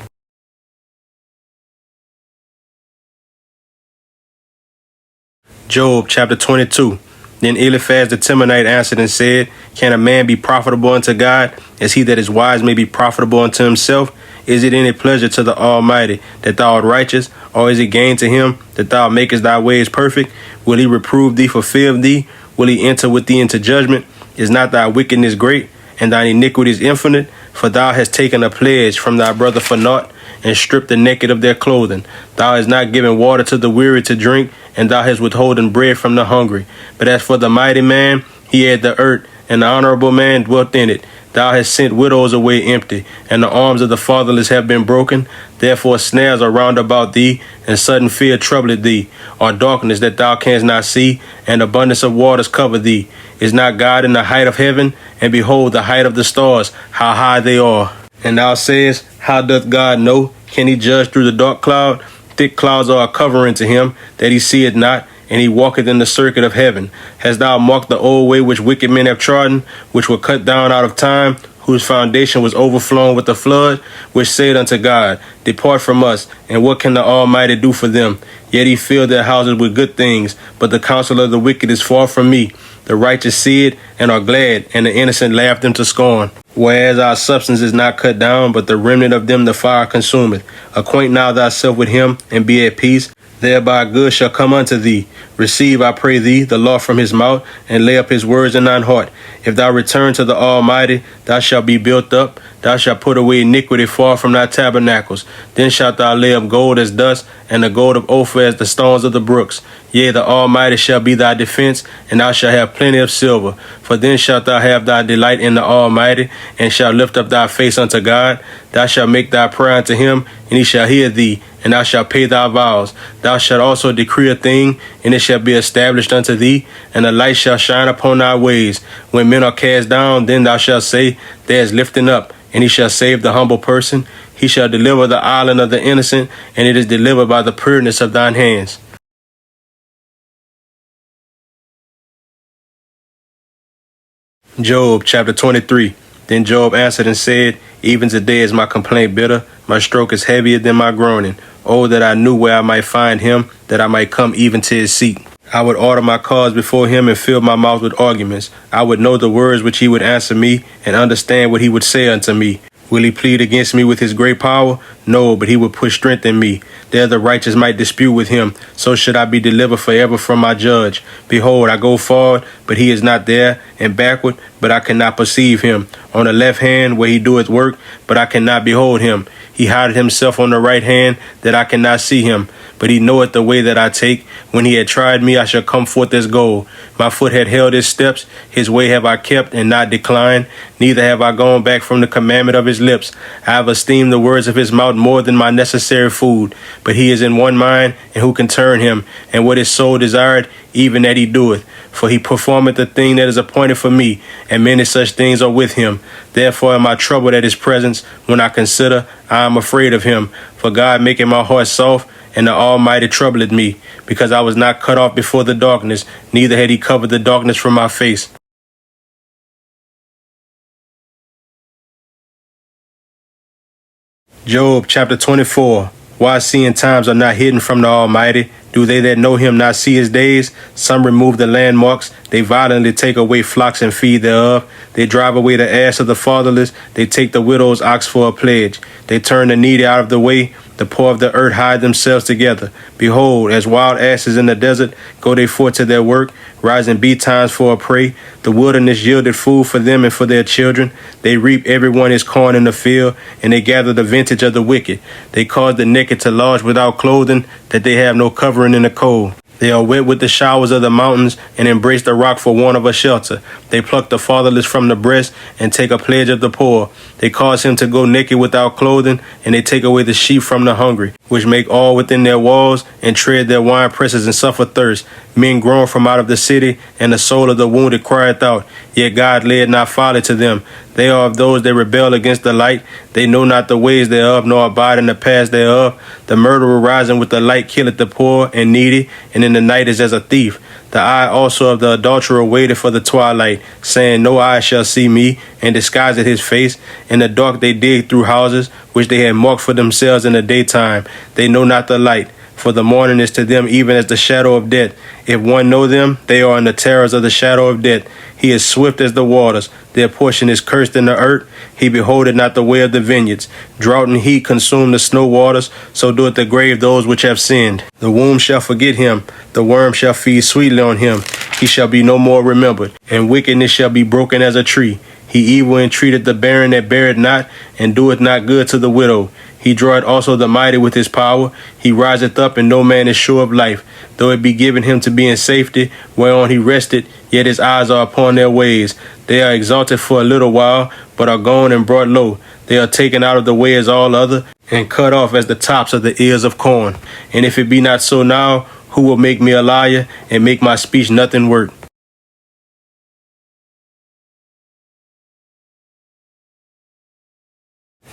[SPEAKER 1] Job chapter 22. Then Eliphaz the Temanite answered and said, Can a man be profitable unto God, as he that is wise may be profitable unto himself? Is it any pleasure to the Almighty that thou art righteous, or is it gain to him that thou makest thy ways perfect? Will he reprove thee for fear of thee? Will he enter with thee into judgment? Is not thy wickedness great, and thine iniquities infinite? For thou hast taken a pledge from thy brother for naught, and stripped the naked of their clothing. Thou hast not given water to the weary to drink, and thou hast withholden bread from the hungry. But as for the mighty man, he had the earth, and the honorable man dwelt in it. Thou hast sent widows away empty, and the arms of the fatherless have been broken. Therefore snares are round about thee, and sudden fear troubleth thee, or darkness that thou canst not see, and abundance of waters cover thee. Is not God in the height of heaven? And behold the height of the stars, how high they are. And thou sayest, How doth God know? Can he judge through the dark cloud? Thick clouds are a covering to him, that he seeth not, and he walketh in the circuit of heaven. Hast thou marked the old way which wicked men have trodden, which were cut down out of time, whose foundation was overflown with the flood, which said unto God, Depart from us, and what can the Almighty do for them? Yet he filled their houses with good things, but the counsel of the wicked is far from me. The righteous see it, and are glad, and the innocent laugh them to scorn. Whereas our substance is not cut down, but the remnant of them the fire consumeth. Acquaint now thyself with him, and be at peace. Thereby good shall come unto thee. Receive, I pray thee, the law from his mouth, and lay up his words in thine heart. If thou return to the Almighty, thou shalt be built up. Thou shalt put away iniquity far from thy tabernacles. Then shalt thou lay up gold as dust, and the gold of Ophir as the stones of the brooks. Yea, the Almighty shall be thy defense, and thou shalt have plenty of silver. For then shalt thou have thy delight in the Almighty, and shalt lift up thy face unto God. Thou shalt make thy prayer unto him, and he shall hear thee, and thou shalt pay thy vows. Thou shalt also decree a thing, and it shall be established unto thee, and the light shall shine upon thy ways. When men are cast down, then thou shalt say, There is lifting up, and he shall save the humble person. He shall deliver the island of the innocent, and it is delivered by the pureness of thine hands. Job chapter 23. Then Job answered and said, Even today is my complaint bitter, my stroke is heavier than my groaning. Oh, that I knew where I might find him, that I might come even to his seat. I would order my cause before him and fill my mouth with arguments. I would know the words which he would answer me and understand what he would say unto me. Will he plead against me with his great power? No, but he would put strength in me. There the righteous might dispute with him. So should I be delivered forever from my judge. Behold, I go forward, but he is not there, and backward, but I cannot perceive him. On the left hand where he doeth work, but I cannot behold him. He hideth himself on the right hand, that I cannot see him. But he knoweth the way that I take. When he had tried me, I shall come forth as gold. My foot had held his steps. His way have I kept and not declined. Neither have I gone back from the commandment of his lips. I have esteemed the words of his mouth more than my necessary food. But he is in one mind, and who can turn him? And what his soul desired, even that he doeth. For he performeth the thing that is appointed for me, and many such things are with him. Therefore am I troubled at his presence. When I consider, I am afraid of him. For God maketh my heart soft, and the Almighty troubleth me, because I was not cut off before the darkness, neither had he covered the darkness from my face. Job chapter 24. Why seeing times are not hidden from the Almighty? Do they that know him not see his days? Some remove the landmarks. They violently take away flocks and feed thereof. They drive away the ass of the fatherless. They take the widow's ox for a pledge. They turn the needy out of the way. The poor of the earth hide themselves together. Behold, as wild asses in the desert, go they forth to their work, rising betimes for a prey. The wilderness yielded food for them and for their children. They reap every one his corn in the field, and they gather the vintage of the wicked. They cause the naked to lodge without clothing, that they have no covering in the cold. They are wet with the showers of the mountains, and embrace the rock for want of a shelter. They pluck the fatherless from the breast, and take a pledge of the poor. They cause him to go naked without clothing, and they take away the sheep from the hungry, which make all within their walls, and tread their wine presses, and suffer thirst. Men groan from out of the city, and the soul of the wounded crieth out. Yet God laid not folly to them. They are of those that rebel against the light. They know not the ways thereof, nor abide in the paths thereof. The murderer rising with the light killeth the poor and needy, and in the night is as a thief. The eye also of the adulterer waited for the twilight, saying, No eye shall see me, and disguiseth his face. In the dark they dig through houses, which they had marked for themselves in the daytime. They know not the light, for the morning is to them even as the shadow of death. If one know them, they are in the terrors of the shadow of death. He is swift as the waters. Their portion is cursed in the earth. He beholdeth not the way of the vineyards. Drought and heat consume the snow waters. So doeth the grave those which have sinned. The womb shall forget him. The worm shall feed sweetly on him. He shall be no more remembered. And wickedness shall be broken as a tree. He evil entreated the barren that beareth not, and doeth not good to the widow. He draweth also the mighty with his power. He riseth up, and no man is sure of life. Though it be given him to be in safety, whereon he rested, yet his eyes are upon their ways. They are exalted for a little while, but are gone and brought low. They are taken out of the way as all other, and cut off as the tops of the ears of corn. And if it be not so now, who will make me a liar, and make my speech nothing worth?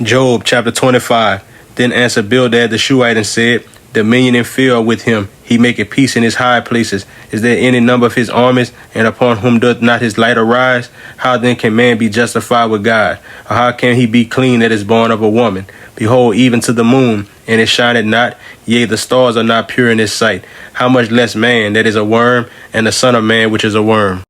[SPEAKER 1] Job chapter 25. Then answered Bildad the Shuhite and said, Dominion and fear are with him. He maketh peace in his high places. Is there any number of his armies, and upon whom doth not his light arise? How then can man be justified with God? Or how can he be clean that is born of a woman? Behold, even to the moon, and it shineth not, yea, the stars are not pure in his sight. How much less man that is a worm, and the son of man which is a worm?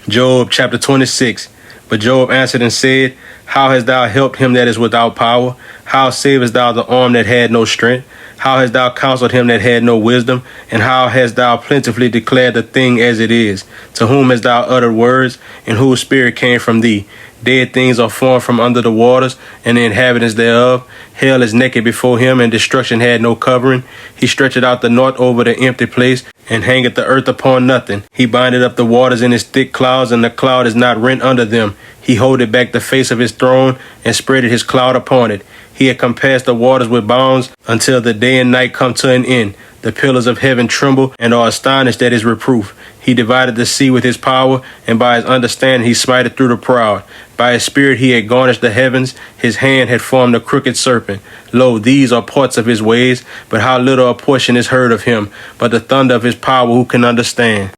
[SPEAKER 1] Job chapter 26. But Job answered and said, How hast thou helped him that is without power? How savest thou the arm that had no strength? How hast thou counseled him that had no wisdom? And how hast thou plentifully declared the thing as it is? To whom hast thou uttered words, and whose spirit came from thee? Dead things are formed from under the waters, and the inhabitants thereof. Hell is naked before him, and destruction had no covering. He stretcheth out the north over the empty place, and hangeth the earth upon nothing. He bindeth up the waters in his thick clouds, and the cloud is not rent under them. He holdeth back the face of his throne, and spreadeth his cloud upon it. He had compassed the waters with bounds, until the day and night come to an end. The pillars of heaven tremble and are astonished at his reproof. He divided the sea with his power, and by his understanding he smited through the proud. By his spirit he had garnished the heavens, his hand had formed a crooked serpent. Lo, these are parts of his ways, but how little a portion is heard of him. But the thunder of his power who can understand?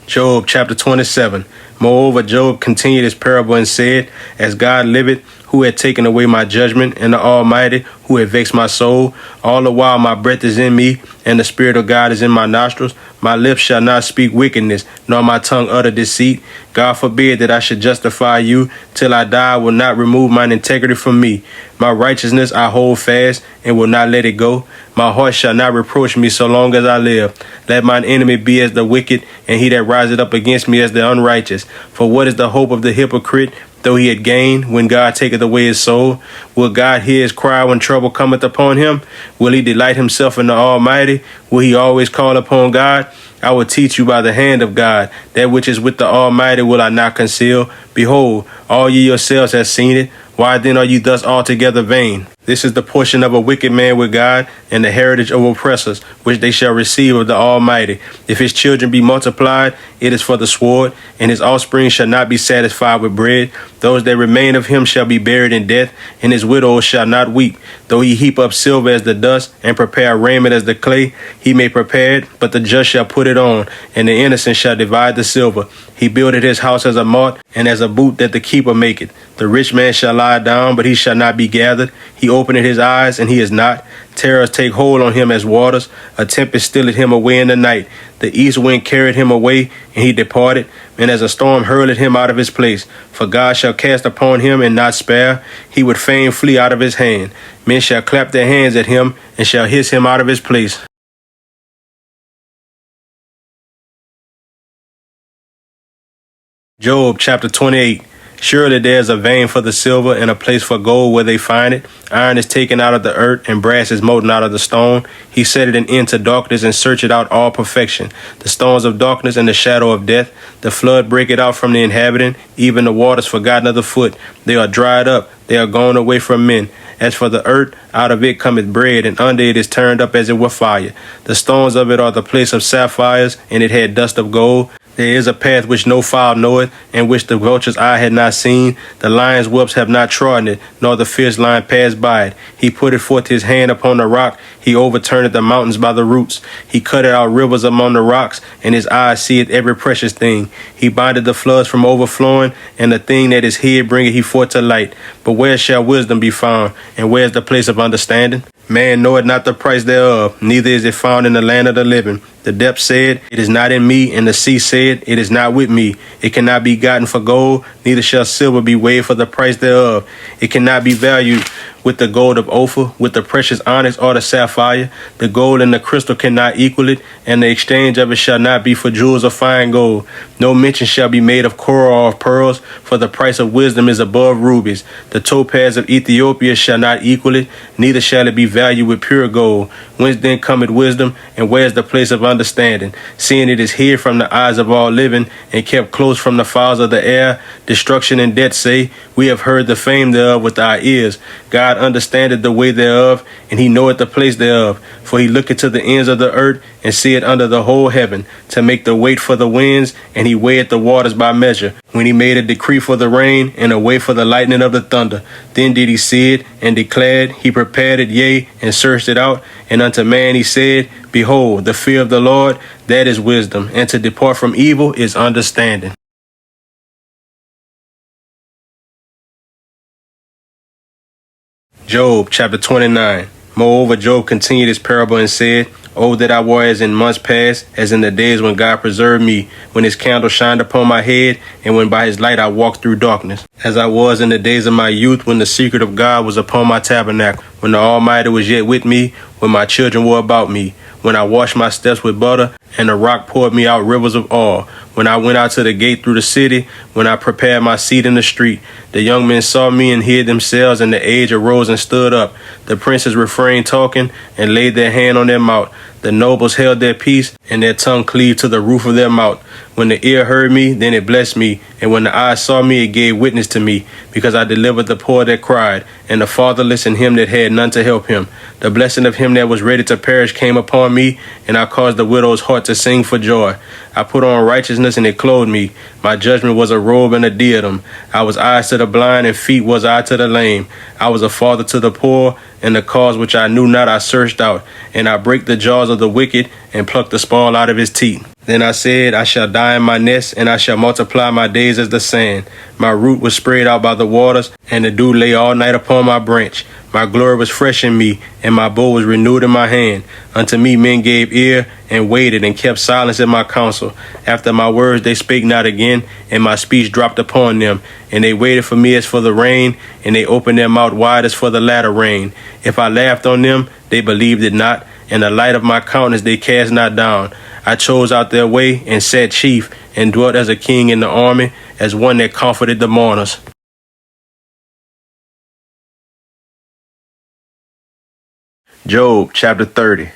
[SPEAKER 1] Job chapter 27. Moreover, Job continued his parable and said, As God liveth, who had taken away my judgment, and the Almighty, who had vexed my soul, all the while my breath is in me, and the Spirit of God is in my nostrils, my lips shall not speak wickedness, nor my tongue utter deceit. God forbid that I should justify you. Till I die, I will not remove mine integrity from me. My righteousness I hold fast, and will not let it go. My heart shall not reproach me so long as I live. Let mine enemy be as the wicked, and he that riseth up against me as the unrighteous. For what is the hope of the hypocrite, though he had gained, when God taketh away his soul? Will God hear his cry when trouble cometh upon him? Will he delight himself in the Almighty? Will he always call upon God? I will teach you by the hand of God. That which is with the Almighty will I not conceal. Behold, all ye yourselves have seen it. Why then are you thus altogether vain? This is the portion of a wicked man with God, and the heritage of oppressors, which they shall receive of the Almighty. If his children be multiplied, it is for the sword, and his offspring shall not be satisfied with bread. Those that remain of him shall be buried in death, and his widows shall not weep. Though he heap up silver as the dust, and prepare raiment as the clay, he may prepare it, but the just shall put it on, and the innocent shall divide the silver. He builded his house as a mart, and as a boot that the keeper maketh. The rich man shall lie down, but he shall not be gathered. He openeth his eyes, and he is not. Terrors take hold on him as waters. A tempest stealeth him away in the night. The east wind carried him away, and he departed. And as a storm hurleth him out of his place. For God shall cast upon him and not spare. He would fain flee out of his hand. Men shall clap their hands at him, and shall hiss him out of his place. Job chapter 28. Surely there is a vein for the silver, and a place for gold where they find it. Iron is taken out of the earth, and brass is molten out of the stone. He set it an end to darkness, and searcheth out all perfection. The stones of darkness and the shadow of death. The flood breaketh out from the inhabitant, even the waters forgotten of the foot. They are dried up, they are gone away from men. As for the earth, out of it cometh bread, and under it is turned up as it were fire. The stones of it are the place of sapphires, and it had dust of gold. There is a path which no fowl knoweth, and which the vulture's eye had not seen. The lion's whelps have not trodden it, nor the fierce lion passed by it. He putteth forth his hand upon the rock. He overturneth the mountains by the roots. He cutteth out rivers among the rocks, and his eye seeth every precious thing. He bindeth the floods from overflowing, and the thing that is hid bringeth he forth to light. But where shall wisdom be found, and where is the place of understanding? Man knoweth not the price thereof, neither is it found in the land of the living. The depth said, It is not in me, and the sea said, It is not with me. It cannot be gotten for gold, neither shall silver be weighed for the price thereof. It cannot be valued with the gold of Ophir, with the precious onyx or the sapphire. The gold and the crystal cannot equal it, and the exchange of it shall not be for jewels of fine gold. No mention shall be made of coral or of pearls, for the price of wisdom is above rubies. The topaz of Ethiopia shall not equal it, neither shall it be valued with pure gold. Whence then cometh wisdom, and where is the place of understanding? Seeing it is hid from the eyes of all living, and kept close from the fowls of the air. Destruction and death say, We have heard the fame thereof with our ears. God understandeth the way thereof, and he knoweth the place thereof. For he looketh to the ends of the earth, and seeth under the whole heaven, to make the weight for the winds, and he weigheth the waters by measure. When he made a decree for the rain, and a way for the lightning of the thunder, then did he see it, and declared, he prepared it, yea, and searched it out. And unto man he said, Behold, the fear of the Lord, that is wisdom, and to depart from evil is understanding. Job chapter 29. Moreover, Job continued his parable and said, Oh, that I were as in months past, as in the days when God preserved me, when his candle shined upon my head, and when by his light I walked through darkness. As I was in the days of my youth, when the secret of God was upon my tabernacle, when the Almighty was yet with me, when my children were about me, when I washed my steps with butter, and the rock poured me out rivers of oil, when I went out to the gate through the city, when I prepared my seat in the street. The young men saw me and hid themselves, and the aged arose and stood up. The princes refrained talking, and laid their hand on their mouth. The nobles held their peace, and their tongue cleaved to the roof of their mouth. When the ear heard me, then it blessed me, and when the eye saw me, it gave witness to me, because I delivered the poor that cried, and the fatherless and him that had none to help him. The blessing of him that was ready to perish came upon me, and I caused the widow's heart to sing for joy. I put on righteousness, and it clothed me. My judgment was a robe and a diadem. I was eyes to the blind, and feet was I to the lame. I was a father to the poor, and the cause which I knew not I searched out, and I break the jaws of the wicked, and pluck the spoil out of his teeth. Then I said, I shall die in my nest, and I shall multiply my days as the sand. My root was spread out by the waters, and the dew lay all night upon my branch. My glory was fresh in me, and my bow was renewed in my hand. Unto me men gave ear, and waited, and kept silence in my counsel. After my words they spake not again, and my speech dropped upon them. And they waited for me as for the rain, and they opened their mouth wide as for the latter rain. If I laughed on them, they believed it not, and the light of my countenance they cast not down. I chose out their way, and sat chief, and dwelt as a king in the army, as one that comforted the mourners. Job chapter 30.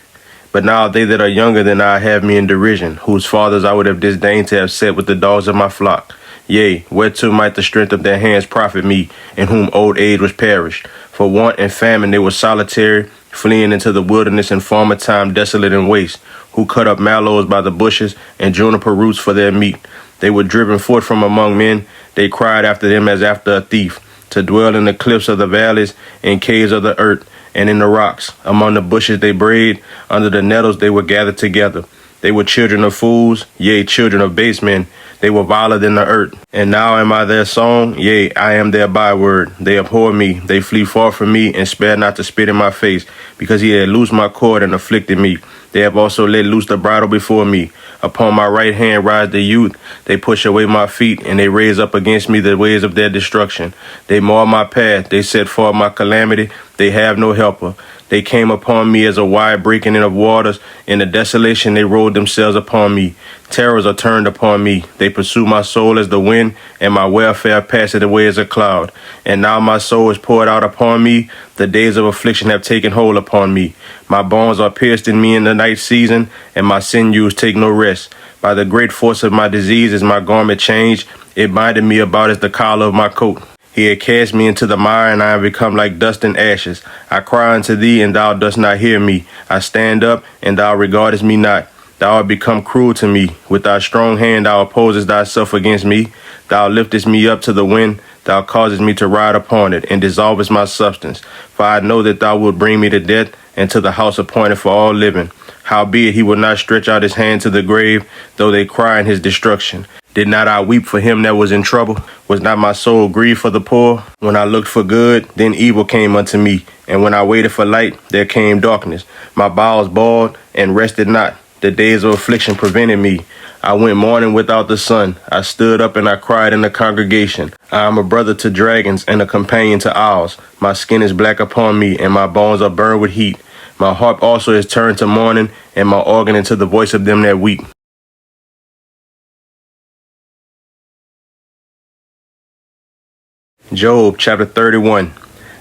[SPEAKER 1] But now they that are younger than I have me in derision, whose fathers I would have disdained to have set with the dogs of my flock. Yea, whereto might the strength of their hands profit me, in whom old age was perished? For want and famine they were solitary, fleeing into the wilderness in former time desolate and waste, who cut up mallows by the bushes, and juniper roots for their meat. They were driven forth from among men, they cried after them as after a thief, to dwell in the cliffs of the valleys, in caves of the earth, and in the rocks. Among the bushes they brayed, under the nettles they were gathered together. They were children of fools, yea, children of base men. They were viler than the earth. And now am I their song, yea, I am their byword. They abhor me, they flee far from me, and spare not to spit in my face, because he had loosed my cord and afflicted me. They have also let loose the bridle before me. Upon my right hand rise the youth. They push away my feet, and they raise up against me the ways of their destruction. They mar my path, they set forth my calamity. They have no helper. They came upon me as a wide breaking in of waters. In the desolation they rolled themselves upon me. Terrors are turned upon me. They pursue my soul as the wind, and my welfare passeth away as a cloud. And now my soul is poured out upon me. The days of affliction have taken hold upon me. My bones are pierced in me in the night season, and my sinews take no rest. By the great force of my disease is my garment changed. It binded me about as the collar of my coat. He had cast me into the mire, and I have become like dust and ashes. I cry unto thee, and thou dost not hear me. I stand up, and thou regardest me not. Thou art become cruel to me. With thy strong hand thou opposest thyself against me. Thou liftest me up to the wind. Thou causest me to ride upon it, and dissolvest my substance. For I know that thou wilt bring me to death, and to the house appointed for all living. Howbeit he will not stretch out his hand to the grave, though they cry in his destruction. Did not I weep for him that was in trouble? Was not my soul grieved for the poor? When I looked for good, then evil came unto me. And when I waited for light, there came darkness. My bowels boiled and rested not. The days of affliction prevented me. I went mourning without the sun. I stood up and I cried in the congregation. I am a brother to dragons and a companion to owls. My skin is black upon me, and my bones are burned with heat. My harp also is turned to mourning, and my organ into the voice of them that weep. Job chapter 31.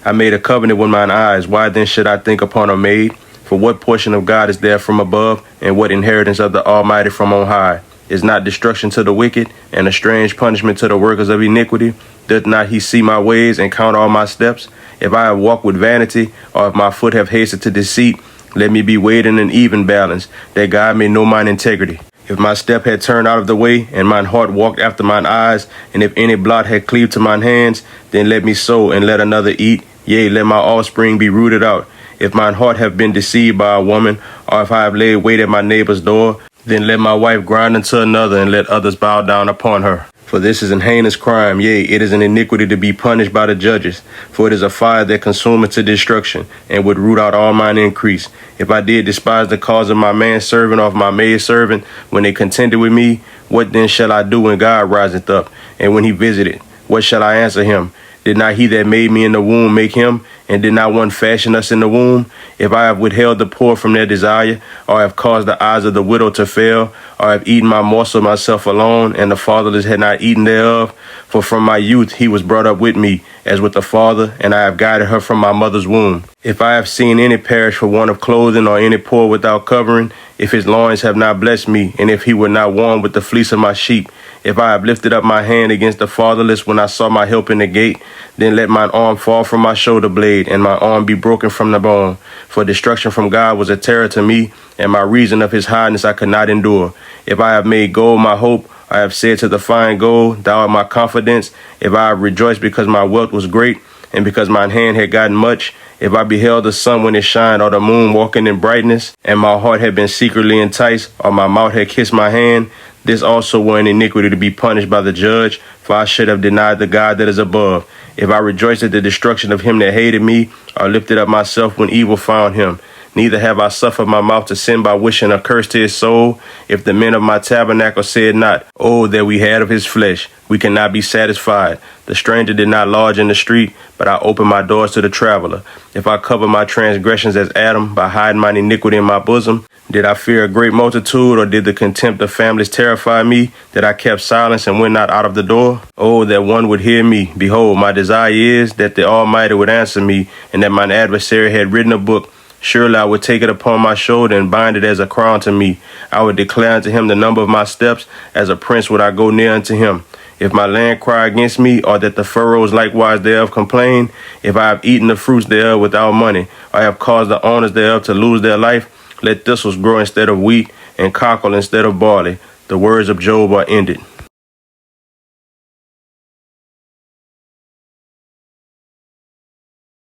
[SPEAKER 1] I made a covenant with mine eyes. Why then should I think upon a maid? For what portion of God is there from above, and what inheritance of the Almighty from on high? Is not destruction to the wicked, and a strange punishment to the workers of iniquity? Doth not he see my ways, and count all my steps? If I have walked with vanity, or if my foot have hasted to deceit, let me be weighed in an even balance, that God may know mine integrity. If my step had turned out of the way, and mine heart walked after mine eyes, and if any blot had cleaved to mine hands, then let me sow, and let another eat, yea, let my offspring be rooted out. If mine heart have been deceived by a woman, or if I have laid wait at my neighbor's door, then let my wife grind unto another, and let others bow down upon her. For this is an heinous crime, yea, it is an iniquity to be punished by the judges. For it is a fire that consumeth to destruction, and would root out all mine increase. If I did despise the cause of my manservant or of my maidservant, when they contended with me, what then shall I do when God riseth up? And when he visited, what shall I answer him? Did not he that made me in the womb make him? And did not one fashion us in the womb? If I have withheld the poor from their desire, or have caused the eyes of the widow to fail, or have eaten my morsel myself alone, and the fatherless had not eaten thereof, for from my youth he was brought up with me, as with a father, and I have guided her from my mother's womb. If I have seen any perish for want of clothing, or any poor without covering, if his loins have not blessed me, and if he were not warm with the fleece of my sheep, if I have lifted up my hand against the fatherless when I saw my help in the gate, then let mine arm fall from my shoulder blade, and my arm be broken from the bone. For destruction from God was a terror to me, and my reason of his highness I could not endure. If I have made gold my hope, I have said to the fine gold, thou art my confidence. If I have rejoiced because my wealth was great, and because mine hand had gotten much, if I beheld the sun when it shined, or the moon walking in brightness, and my heart had been secretly enticed, or my mouth had kissed my hand, this also were an iniquity to be punished by the judge, for I should have denied the God that is above. If I rejoiced at the destruction of him that hated me, or lifted up myself when evil found him, neither have I suffered my mouth to sin by wishing a curse to his soul. If the men of my tabernacle said not, oh, that we had of his flesh, we cannot be satisfied. The stranger did not lodge in the street, but I opened my doors to the traveler. If I cover my transgressions as Adam by hiding mine iniquity in my bosom, did I fear a great multitude, or did the contempt of families terrify me, that I kept silence and went not out of the door? Oh, that one would hear me. Behold, my desire is that the Almighty would answer me, and that mine adversary had written a book. Surely I would take it upon my shoulder and bind it as a crown to me. I would declare unto him the number of my steps. As a prince would I go near unto him. If my land cry against me, or that the furrows likewise thereof complain, if I have eaten the fruits thereof without money, or have caused the owners thereof to lose their life, let thistles grow instead of wheat, and cockle instead of barley. The words of Job are ended.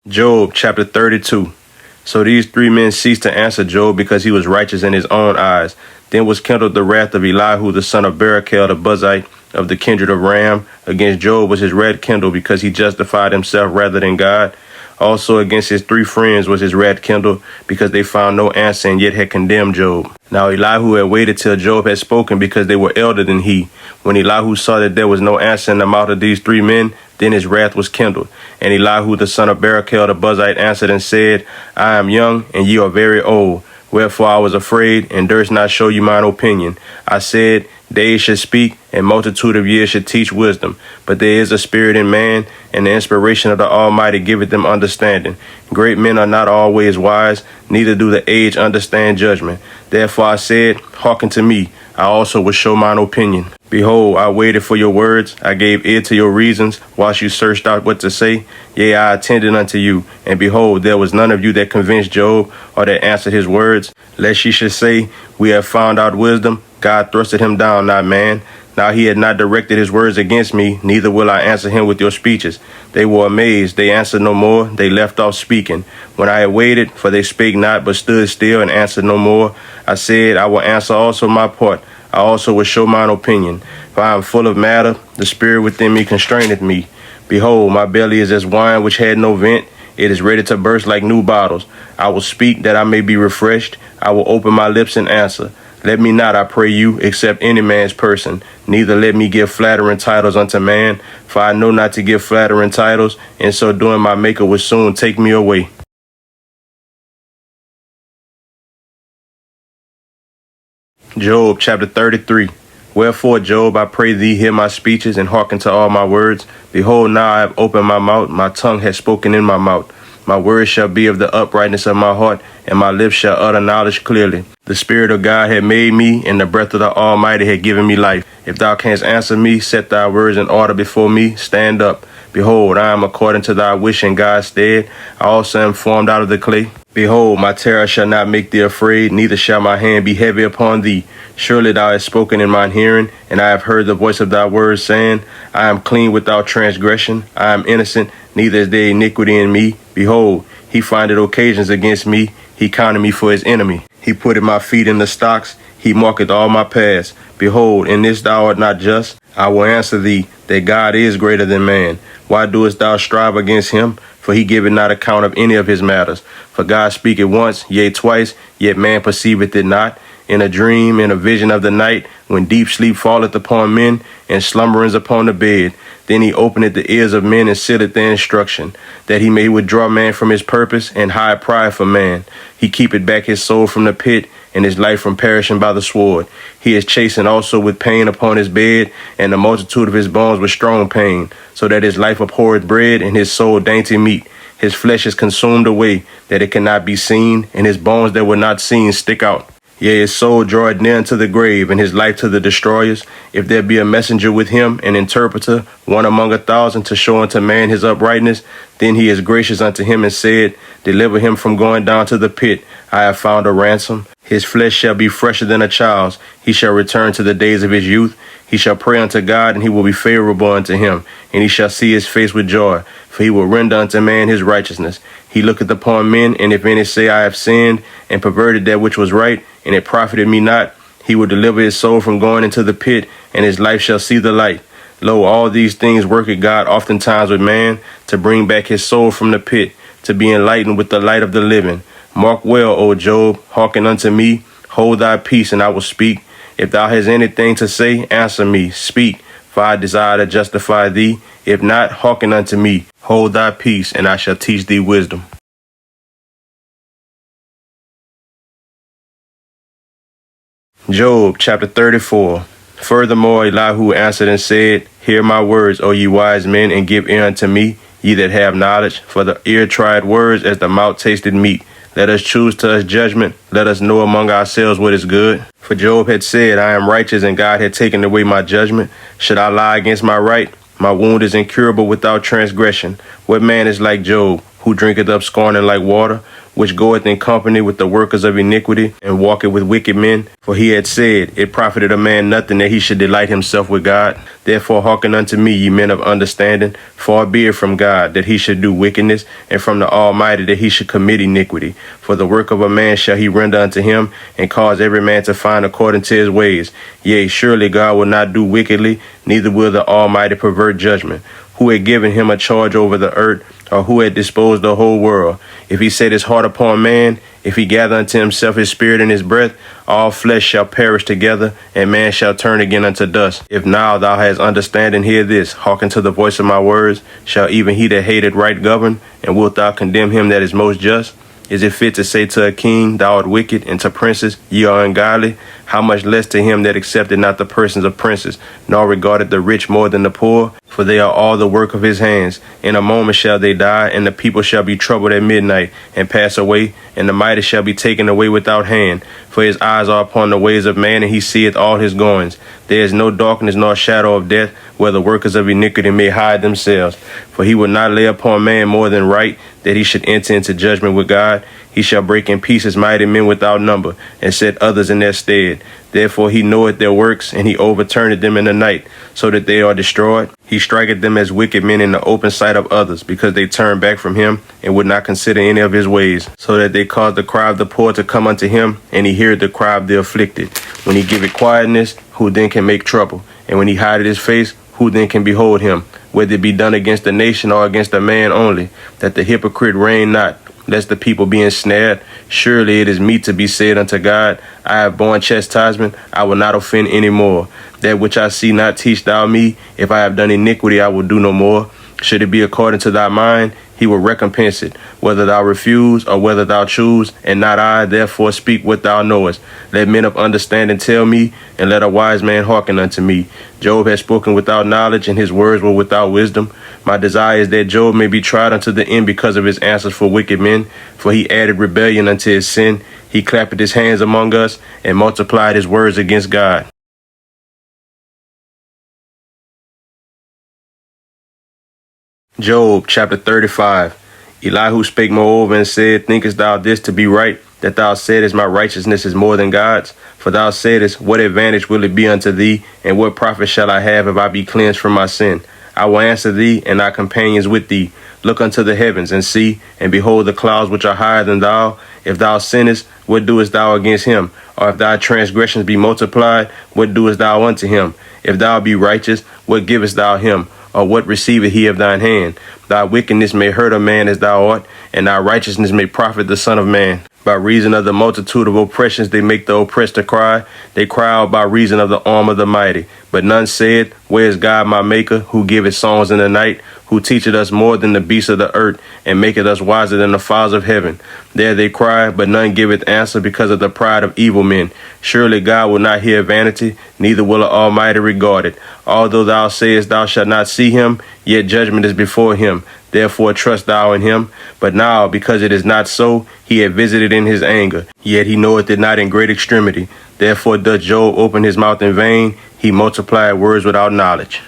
[SPEAKER 1] Job chapter 32. So these three men ceased to answer Job because he was righteous in his own eyes. Then was kindled the wrath of Elihu the son of Barachel the Buzite of the kindred of Ram. Against Job was his wrath kindled because he justified himself rather than God. Also against his three friends was his wrath kindled because they found no answer and yet had condemned Job. Now Elihu had waited till Job had spoken because they were elder than he. When Elihu saw that there was no answer in the mouth of these three men, then his wrath was kindled. And Elihu the son of Barachel the Buzite answered and said, I am young, and ye are very old. Wherefore I was afraid, and durst not show you mine opinion. I said, days should speak, and multitude of years should teach wisdom. But there is a spirit in man, and the inspiration of the Almighty giveth them understanding. Great men are not always wise, neither do the aged understand judgment. Therefore I said, hearken to me, I also will show mine opinion. Behold, I waited for your words, I gave ear to your reasons, whilst you searched out what to say. Yea, I attended unto you, and behold, there was none of you that convinced Job, or that answered his words. Lest ye should say, we have found out wisdom, God thrusted him down, not man. Now he had not directed his words against me, neither will I answer him with your speeches. They were amazed, they answered no more, they left off speaking. When I had waited, for they spake not, but stood still and answered no more, I said, I will answer also my part. I also will show mine opinion. For I am full of matter, the spirit within me constraineth me. Behold, my belly is as wine which had no vent. It is ready to burst like new bottles. I will speak that I may be refreshed. I will open my lips and answer. Let me not, I pray you, accept any man's person. Neither let me give flattering titles unto man. For I know not to give flattering titles, and so doing my Maker will soon take me away. Job chapter 33. Wherefore, Job, I pray thee, hear my speeches, and hearken to all my words. Behold, now I have opened my mouth, my tongue has spoken in my mouth. My words shall be of the uprightness of my heart, and my lips shall utter knowledge clearly. The Spirit of God had made me, and the breath of the Almighty had given me life. If thou canst answer me, set thy words in order before me, stand up. Behold, I am according to thy wish in God's stead. I also am formed out of the clay. Behold, my terror shall not make thee afraid, neither shall my hand be heavy upon thee. Surely thou hast spoken in mine hearing, and I have heard the voice of thy words, saying, I am clean without transgression, I am innocent, neither is there iniquity in me. Behold, he findeth occasions against me, he counted me for his enemy. He putteth my feet in the stocks, he marketh all my paths. Behold, in this thou art not just. I will answer thee, that God is greater than man. Why doest thou strive against him? For he giveth not account of any of his matters. For God speaketh once, yea twice, yet man perceiveth it not. in a dream, in a vision of the night, when deep sleep falleth upon men, and slumberings upon the bed. Then he openeth the ears of men and sealeth their instruction, that he may withdraw man from his purpose and hide pride from man. He keepeth back his soul from the pit, and his life from perishing by the sword. He is chastened also with pain upon his bed, and the multitude of his bones with strong pain, so that his life abhorreth bread, and his soul dainty meat. His flesh is consumed away, that it cannot be seen, and his bones that were not seen stick out. Yea, his soul draweth near unto the grave, and his life to the destroyers. If there be a messenger with him, an interpreter, one among 1,000, to show unto man his uprightness, then he is gracious unto him and said, Deliver him from going down to the pit. I have found a ransom. His flesh shall be fresher than a child's. He shall return to the days of his youth. He shall pray unto God, and he will be favorable unto him, and he shall see his face with joy, for he will render unto man his righteousness. He looketh upon men, and if any say, I have sinned, and perverted that which was right, and it profited me not, he will deliver his soul from going into the pit, and his life shall see the light. Lo, all these things worketh God oftentimes with man, to bring back his soul from the pit, to be enlightened with the light of the living. Mark well, O Job, hearken unto me, hold thy peace, and I will speak. If thou hast anything to say, answer me, speak, for I desire to justify thee. If not, hearken unto me, hold thy peace, and I shall teach thee wisdom. Job chapter 34. Furthermore, Elihu answered and said, Hear my words, O ye wise men, and give ear unto me, ye that have knowledge. For the ear tried words as the mouth tasted meat. Let us choose to us judgment. Let us know among ourselves what is good. For Job had said, I am righteous, and God had taken away my judgment. Should I lie against my right? My wound is incurable without transgression. What man is like Job, who drinketh up scorning like water, which goeth in company with the workers of iniquity, and walketh with wicked men? For he had said, It profited a man nothing that he should delight himself with God. Therefore hearken unto me, ye men of understanding. Far be it from God that he should do wickedness, and from the Almighty that he should commit iniquity. For the work of a man shall he render unto him, and cause every man to find according to his ways. Yea, surely God will not do wickedly, neither will the Almighty pervert judgment. Who had given him a charge over the earth, or who had disposed the whole world? If he set his heart upon man, if he gather unto himself his spirit and his breath, all flesh shall perish together, and man shall turn again unto dust. If now thou hast understanding, hear this, hearken to the voice of my words. Shall even he that hated right govern, and wilt thou condemn him that is most just? Is it fit to say to a king, Thou art wicked, and to princes, Ye are ungodly? How much less to him that accepted not the persons of princes, nor regarded the rich more than the poor? For they are all the work of his hands. In a moment shall they die, and the people shall be troubled at midnight, and pass away, and the mighty shall be taken away without hand. For his eyes are upon the ways of man, and he seeth all his goings. There is no darkness nor shadow of death, where the workers of iniquity may hide themselves. For he will not lay upon man more than right, that he should enter into judgment with God. He shall break in pieces mighty men without number, and set others in their stead. Therefore he knoweth their works, and he overturneth them in the night, so that they are destroyed. He striketh them as wicked men in the open sight of others, because they turned back from him, and would not consider any of his ways, so that they caused the cry of the poor to come unto him, and he heareth the cry of the afflicted. When he giveth quietness, who then can make trouble? And when he hideth his face, who then can behold him? Whether it be done against a nation or against a man only, that the hypocrite reign not, lest the people be ensnared. Surely it is meet to be said unto God, I have borne chastisement, I will not offend any more. That which I see not teach thou me. If I have done iniquity, I will do no more. Should it be according to thy mind, he will recompense it, whether thou refuse or whether thou choose, and not I. Therefore speak what thou knowest. Let men of understanding tell me, and let a wise man hearken unto me. Job has spoken without knowledge, and his words were without wisdom. My desire is that Job may be tried unto the end because of his answers for wicked men. For he added rebellion unto his sin. He clapped his hands among us, and multiplied his words against God. Job chapter 35. Elihu spake moreover and said, Thinkest thou this to be right, that thou saidest, My righteousness is more than God's? For thou saidest, What advantage will it be unto thee, and what profit shall I have if I be cleansed from my sin? I will answer thee, and thy companions with thee. Look unto the heavens, and see, and behold the clouds which are higher than thou. If thou sinnest, what doest thou against him? Or if thy transgressions be multiplied, what doest thou unto him? If thou be righteous, what givest thou him? Or what receiveth he of thine hand? Thy wickedness may hurt a man as thou art, and thy righteousness may profit the Son of Man. By reason of the multitude of oppressions, they make the oppressed to cry. They cry out by reason of the arm of the mighty. But none said, Where is God my maker, who giveth songs in the night, who teacheth us more than the beasts of the earth, and maketh us wiser than the fowls of heaven? There they cry, but none giveth answer because of the pride of evil men. Surely God will not hear vanity, neither will the Almighty regard it. Although thou sayest thou shalt not see him, yet judgment is before him. Therefore trust thou in him. But now, because it is not so, he had visited in his anger, yet he knoweth it not in great extremity. Therefore doth Job open his mouth in vain, he multiplied words without knowledge.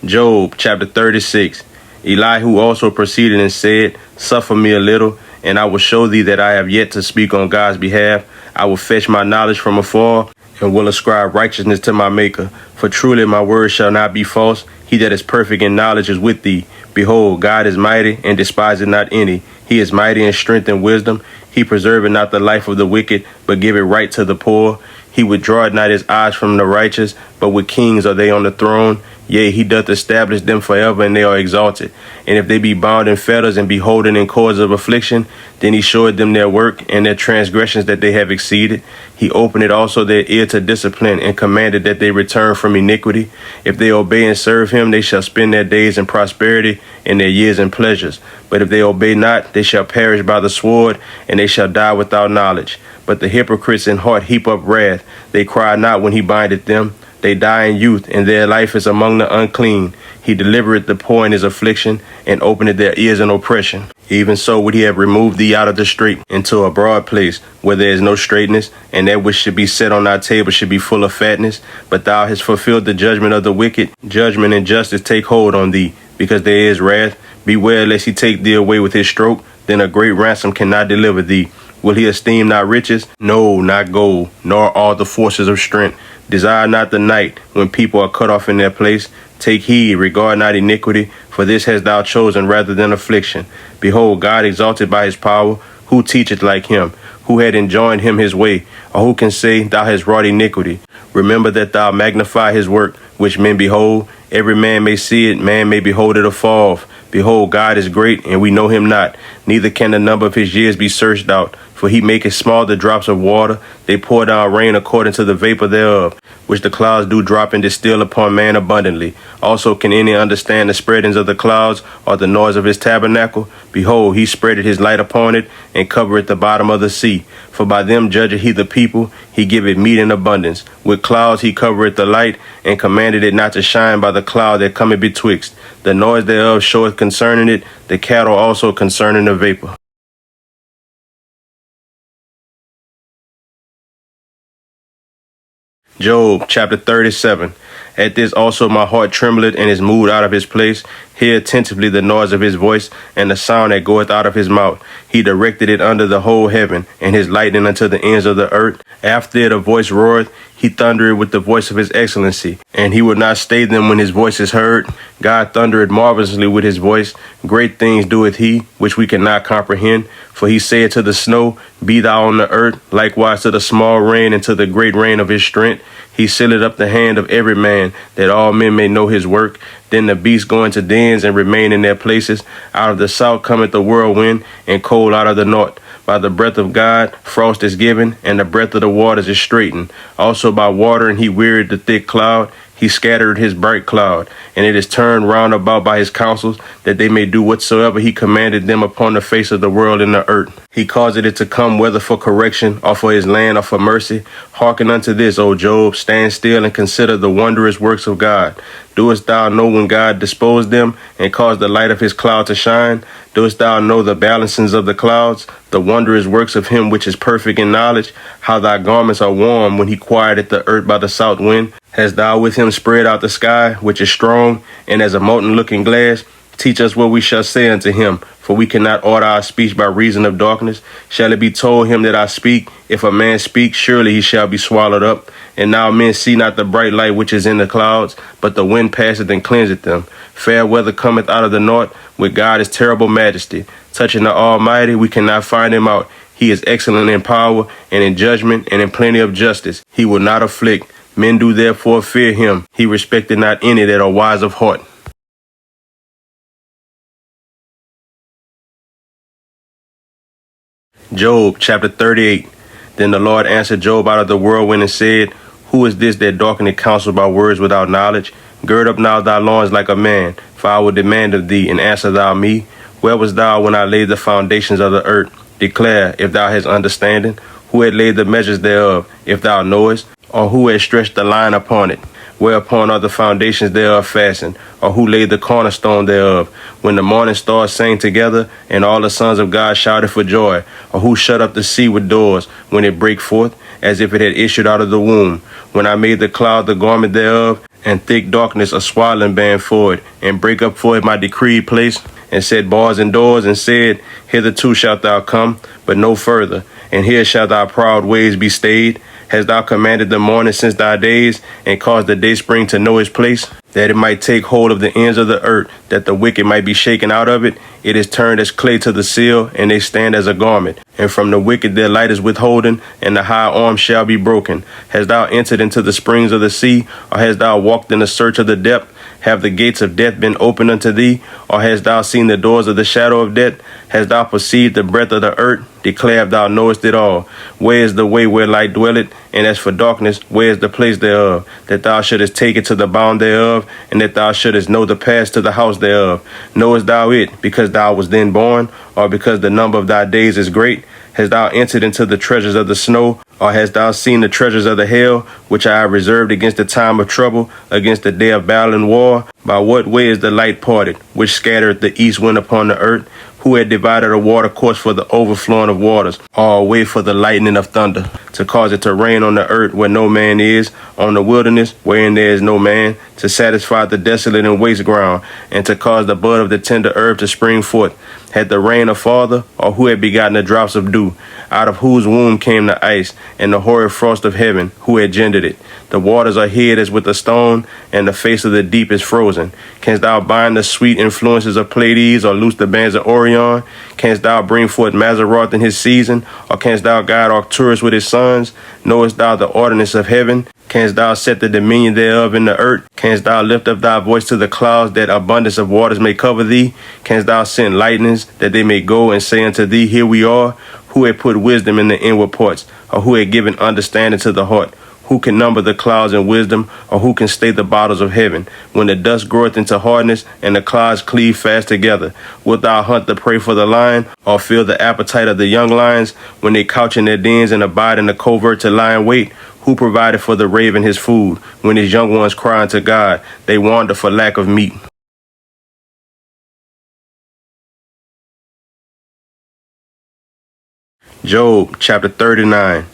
[SPEAKER 1] Job chapter 36. Elihu also proceeded and said, Suffer me a little, and I will show thee that I have yet to speak on God's behalf. I will fetch my knowledge from afar, and will ascribe righteousness to my Maker. For truly my word shall not be false. He that is perfect in knowledge is with thee. Behold, God is mighty, and despiseth not any. He is mighty in strength and wisdom. He preserveth not the life of the wicked, but giveth right to the poor. He withdraweth not his eyes from the righteous, but with kings are they on the throne. Yea, he doth establish them forever, and they are exalted. And if they be bound in fetters and be holden in cords of affliction, then he showed them their work and their transgressions that they have exceeded. He opened also their ear to discipline, and commanded that they return from iniquity. If they obey and serve him, they shall spend their days in prosperity, and their years in pleasures. But if they obey not, they shall perish by the sword, and they shall die without knowledge. But the hypocrites in heart heap up wrath. They cry not when he bindeth them. They die in youth, and their life is among the unclean. He delivereth the poor in his affliction, and openeth their ears in oppression. Even so would he have removed thee out of the straight into a broad place, where there is no straightness, and that which should be set on thy table should be full of fatness. But thou hast fulfilled the judgment of the wicked. Judgment and justice take hold on thee, because there is wrath. Beware lest he take thee away with his stroke, then a great ransom cannot deliver thee. Will he esteem not riches? No, not gold, nor all the forces of strength. Desire not the night, when people are cut off in their place. Take heed, regard not iniquity, for this hast thou chosen rather than affliction. Behold, God exalted by his power. Who teacheth like him? Who had enjoined him his way? Or who can say, Thou hast wrought iniquity? Remember that thou magnify his work, which men behold. Every man may see it, man may behold it afar off. Behold, God is great, and we know him not. Neither can the number of his years be searched out. For he maketh small the drops of water. They pour down rain according to the vapor thereof, which the clouds do drop and distill upon man abundantly. Also can any understand the spreadings of the clouds, or the noise of his tabernacle? Behold, he spreadeth his light upon it, and covereth the bottom of the sea. For by them judgeth he the people, he giveth meat in abundance. With clouds he covereth the light, and commanded it not to shine by the cloud that cometh betwixt. The noise thereof showeth concerning it, the cattle also concerning the vapor. Job chapter 37. At this also my heart trembleth and is moved out of his place. Hear attentively the noise of his voice, and the sound that goeth out of his mouth. He directed it under the whole heaven, and his lightning unto the ends of the earth. After it a voice roareth, he thundereth with the voice of his excellency, and he would not stay them when his voice is heard. God thundereth marvelously with his voice. Great things doeth he, which we cannot comprehend. For he saith to the snow, Be thou on the earth, likewise to the small rain, and to the great rain of his strength. He sealeth up the hand of every man, that all men may know his work. Then the beasts go into dens and remain in their places. Out of the south cometh the whirlwind, and cold out of the north. By the breath of God, frost is given, and the breath of the waters is straitened. Also by watering he wearied the thick cloud. He scattered his bright cloud, and it is turned round about by his counsels, that they may do whatsoever he commanded them upon the face of the world and the earth. He caused it to come, whether for correction, or for his land, or for mercy. Hearken unto this, O Job, stand still and consider the wondrous works of God. Doest thou know when God disposed them, and caused the light of his cloud to shine? Doest thou know the balancings of the clouds, the wondrous works of him which is perfect in knowledge? How thy garments are warm when he quieteth the earth by the south wind? Hast thou with him spread out the sky, which is strong, and as a molten looking glass? Teach us what we shall say unto him, for we cannot order our speech by reason of darkness. Shall it be told him that I speak? If a man speak, surely he shall be swallowed up. And now men see not the bright light which is in the clouds, but the wind passeth and cleanseth them. Fair weather cometh out of the north, with God is terrible majesty. Touching the Almighty, we cannot find him out. He is excellent in power, and in judgment, and in plenty of justice. He will not afflict. Men do therefore fear him. He respected not any that are wise of heart. Job chapter 38. Then the Lord answered Job out of the whirlwind and said, Who is this that darkeneth counsel by words without knowledge? Gird up now thy loins like a man, for I will demand of thee, and answer thou me. Where was thou when I laid the foundations of the earth? Declare, if thou hast understanding. Who had laid the measures thereof, if thou knowest? Or who had stretched the line upon it? Whereupon are the foundations thereof fastened? Or who laid the cornerstone thereof? When the morning stars sang together, and all the sons of God shouted for joy? Or who shut up the sea with doors, when it brake forth, as if it had issued out of the womb? When I made the cloud the garment thereof, and thick darkness a swaddling band for it, and break up for it my decreed place, and set bars and doors, and said, Hitherto shalt thou come, but no further, and here shall thy proud ways be stayed. Hast thou commanded the morning since thy days, and caused the day spring to know his place, that it might take hold of the ends of the earth, that the wicked might be shaken out of it? It is turned as clay to the seal, and they stand as a garment. And from the wicked their light is withholden, and the high arm shall be broken. Hast thou entered into the springs of the sea, or hast thou walked in the search of the depth? Have the gates of death been opened unto thee? Or hast thou seen the doors of the shadow of death? Hast thou perceived the breadth of the earth? Declare if thou knowest it all. Where is the way where light dwelleth? And as for darkness, where is the place thereof? That thou shouldest take it to the bound thereof, and that thou shouldest know the pass to the house thereof. Knowest thou it, because thou wast then born, or because the number of thy days is great? Hast thou entered into the treasures of the snow? Or hast thou seen the treasures of the hail, which I have reserved against the time of trouble, against the day of battle and war? By what way is the light parted, which scattereth the east wind upon the earth? Who had divided a water course for the overflowing of waters, or a way for the lightning of thunder, to cause it to rain on the earth where no man is, on the wilderness wherein there is no man, to satisfy the desolate and waste ground, and to cause the bud of the tender herb to spring forth? Had the rain a father, or who had begotten the drops of dew? Out of whose womb came the ice, and the horrid frost of heaven? Who had gendered it? The waters are hid as with a stone, and the face of the deep is frozen. Canst thou bind the sweet influences of Pleiades, or loose the bands of Orion? Canst thou bring forth Mazzaroth in his season, or canst thou guide Arcturus with his sons? Knowest thou the ordinance of heaven? Canst thou set the dominion thereof in the earth? Canst thou lift up thy voice to the clouds, that abundance of waters may cover thee? Canst thou send lightnings, that they may go and say unto thee, Here we are? Who had put wisdom in the inward parts, or who had given understanding to the heart? Who can number the clouds in wisdom, or who can stay the bottles of heaven? When the dust groweth into hardness, and the clouds cleave fast together, wilt thou hunt the prey for the lion, or fill the appetite of the young lions, when they couch in their dens and abide in the covert to lie in wait? Who provided for the raven his food? When his young ones cry unto God, they wander for lack of meat. Job chapter 39.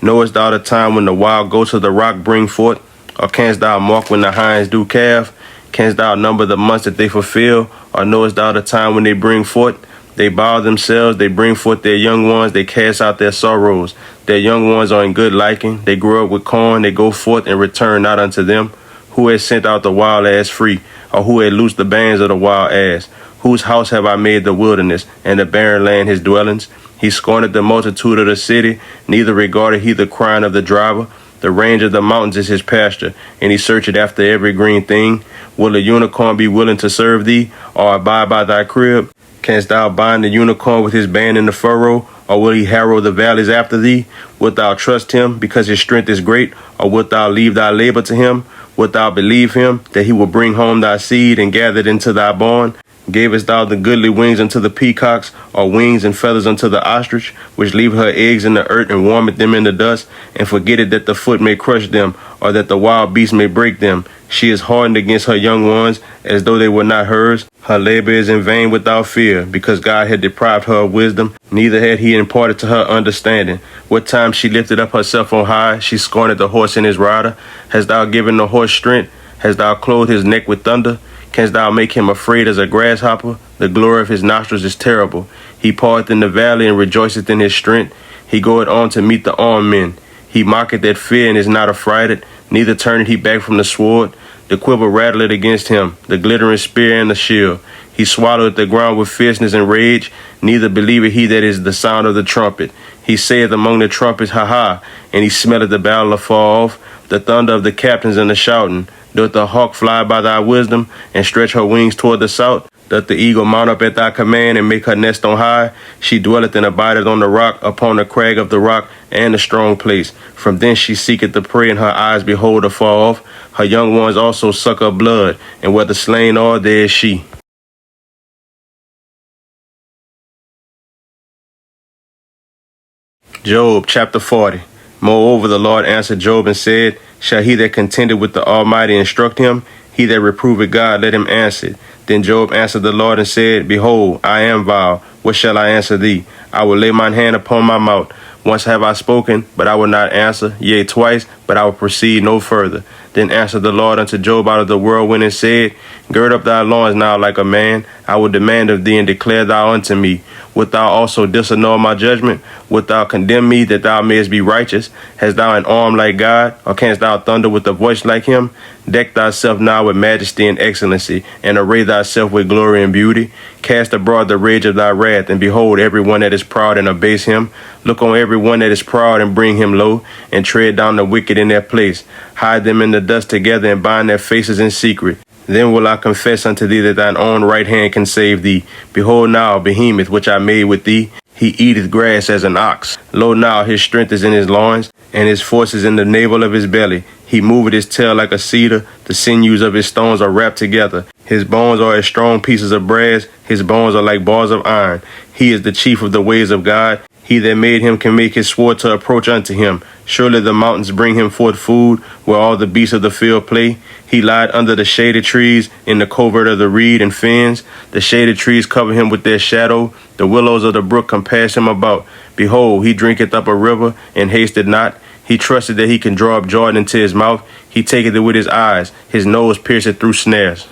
[SPEAKER 1] Knowest thou the time when the wild goats of the rock bring forth? Or canst thou mark when the hinds do calve? Canst thou number the months that they fulfill? Or knowest thou the time when they bring forth? They bow themselves, they bring forth their young ones, they cast out their sorrows. Their young ones are in good liking. They grow up with corn, they go forth and return not unto them. Who has sent out the wild ass free? Or who had loosed the bands of the wild ass? Whose house have I made the wilderness, and the barren land his dwellings? He scorned the multitude of the city, neither regarded he the crying of the driver. The range of the mountains is his pasture, and he searcheth after every green thing. Will a unicorn be willing to serve thee, or abide by thy crib? Canst thou bind the unicorn with his band in the furrow, or will he harrow the valleys after thee? Wilt thou trust him, because his strength is great, or wilt thou leave thy labor to him? Wilt thou believe him, that he will bring home thy seed, and gather it into thy barn? Gavest thou the goodly wings unto the peacocks, or wings and feathers unto the ostrich, which leave her eggs in the earth and warmeth them in the dust, and forgetteth that the foot may crush them, or that the wild beast may break them? She is hardened against her young ones, as though they were not hers. Her labor is in vain without fear, because God had deprived her of wisdom, neither had he imparted to her understanding. What time she lifted up herself on high, she scorned the horse and his rider. Hast thou given the horse strength? Hast thou clothed his neck with thunder? Canst thou make him afraid as a grasshopper? The glory of his nostrils is terrible. He parteth in the valley and rejoiceth in his strength. He goeth on to meet the armed men. He mocketh at fear and is not affrighted, neither turneth he back from the sword. The quiver rattleth against him, the glittering spear and the shield. He swalloweth the ground with fierceness and rage, neither believeth he that is the sound of the trumpet. He saith among the trumpets, Ha ha, and he smelleth the battle afar off, the thunder of the captains and the shouting. Doth the hawk fly by thy wisdom, and stretch her wings toward the south? Doth the eagle mount up at thy command and make her nest on high? She dwelleth and abideth on the rock, upon the crag of the rock, and the strong place. From thence she seeketh the prey, and her eyes behold afar off. Her young ones also suck up blood, and where the slain are, there is she. Job chapter 40. Moreover, the Lord answered Job and said, Shall he that contended with the Almighty instruct him? He that reproveth God, let him answer. Then Job answered the Lord and said, Behold, I am vile. What shall I answer thee? I will lay mine hand upon my mouth. Once have I spoken, but I will not answer. Yea, twice, but I will proceed no further. Then answered the Lord unto Job out of the whirlwind and said, Gird up thy loins now like a man. I will demand of thee and declare thou unto me. Wilt thou also disannul my judgment? Wilt thou condemn me that thou mayest be righteous? Hast thou an arm like God? Or canst thou thunder with a voice like him? Deck thyself now with majesty and excellency, and array thyself with glory and beauty. Cast abroad the rage of thy wrath, and behold every one that is proud and abase him. Look on every one that is proud and bring him low, and tread down the wicked in their place. Hide them in the dust together, and bind their faces in secret. Then will I confess unto thee that thine own right hand can save thee. Behold now, behemoth, which I made with thee. He eateth grass as an ox. Lo now, his strength is in his loins, and his force is in the navel of his belly. He moveth his tail like a cedar. The sinews of his stones are wrapped together. His bones are as strong pieces of brass. His bones are like bars of iron. He is the chief of the ways of God. He that made him can make his sword to approach unto him. Surely the mountains bring him forth food, where all the beasts of the field play. He lied under the shaded trees, in the covert of the reed and fens. The shaded trees cover him with their shadow. The willows of the brook compass him about. Behold, he drinketh up a river, and hasted not. He trusted that he can draw up Jordan into his mouth. He taketh it with his eyes. His nose pierceth through snares.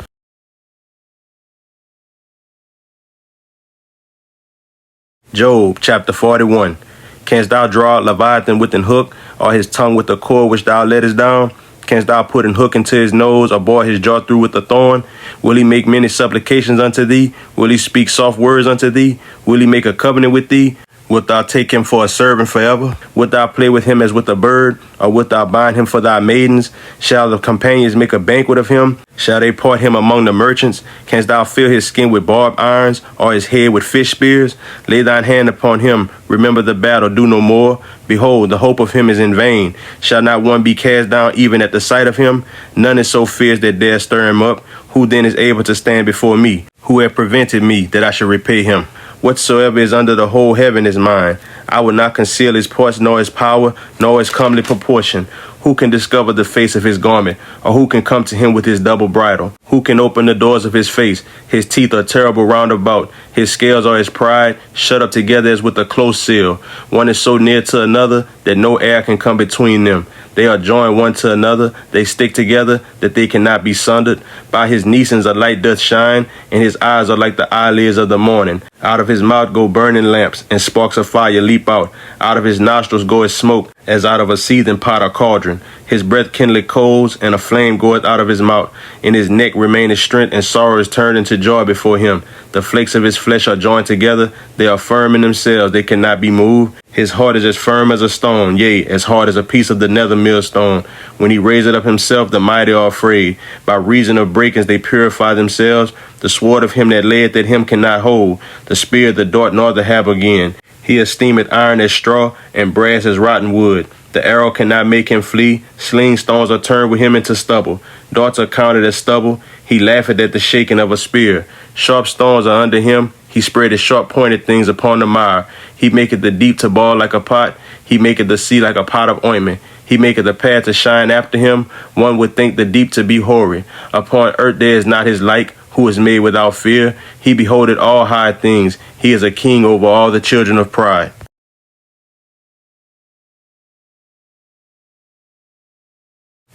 [SPEAKER 1] Job chapter 41. Canst thou draw Leviathan with an hook, or his tongue with a cord which thou lettest down? Canst thou put an hook into his nose, or bore his jaw through with a thorn? Will he make many supplications unto thee? Will he speak soft words unto thee? Will he make a covenant with thee? Wilt thou take him for a servant forever? Wilt thou play with him as with a bird? Or wilt thou bind him for thy maidens? Shall the companions make a banquet of him? Shall they part him among the merchants? Canst thou fill his skin with barbed irons, or his head with fish spears? Lay thine hand upon him. Remember the battle, do no more. Behold, the hope of him is in vain. Shall not one be cast down even at the sight of him? None is so fierce that dare stir him up. Who then is able to stand before me? Who hath prevented me that I should repay him? Whatsoever is under the whole heaven is mine. I will not conceal his parts, nor his power, nor his comely proportion. Who can discover the face of his garment, or who can come to him with his double bridle? Who can open the doors of his face? His teeth are terrible round about. His scales are his pride, shut up together as with a close seal. One is so near to another that no air can come between them. They are joined one to another. They stick together that they cannot be sundered. By his neesons a light doth shine, and his eyes are like the eyelids of the morning. Out of his mouth go burning lamps, and sparks of fire leap out. Out of his nostrils goeth smoke, as out of a seething pot or cauldron. His breath kindleth coals, and a flame goeth out of his mouth. In his neck remaineth strength, and sorrow is turned into joy before him. The flakes of his flesh are joined together. They are firm in themselves. They cannot be moved. His heart is as firm as a stone, yea, as hard as a piece of the nether millstone. When he raiseth up himself, the mighty are afraid. By reason of breakings they purify themselves. The sword of him that layeth at him cannot hold. The spear, the dart, nor the have again. He esteemeth iron as straw, and brass as rotten wood. The arrow cannot make him flee. Sling stones are turned with him into stubble. Darts are counted as stubble. He laugheth at the shaking of a spear. Sharp stones are under him. He spreadeth sharp-pointed things upon the mire. He maketh the deep to ball like a pot. He maketh the sea like a pot of ointment. He maketh the path to shine after him. One would think the deep to be hoary. Upon earth there is not his like, who is made without fear. He beholdeth all high things. He is a king over all the children of pride.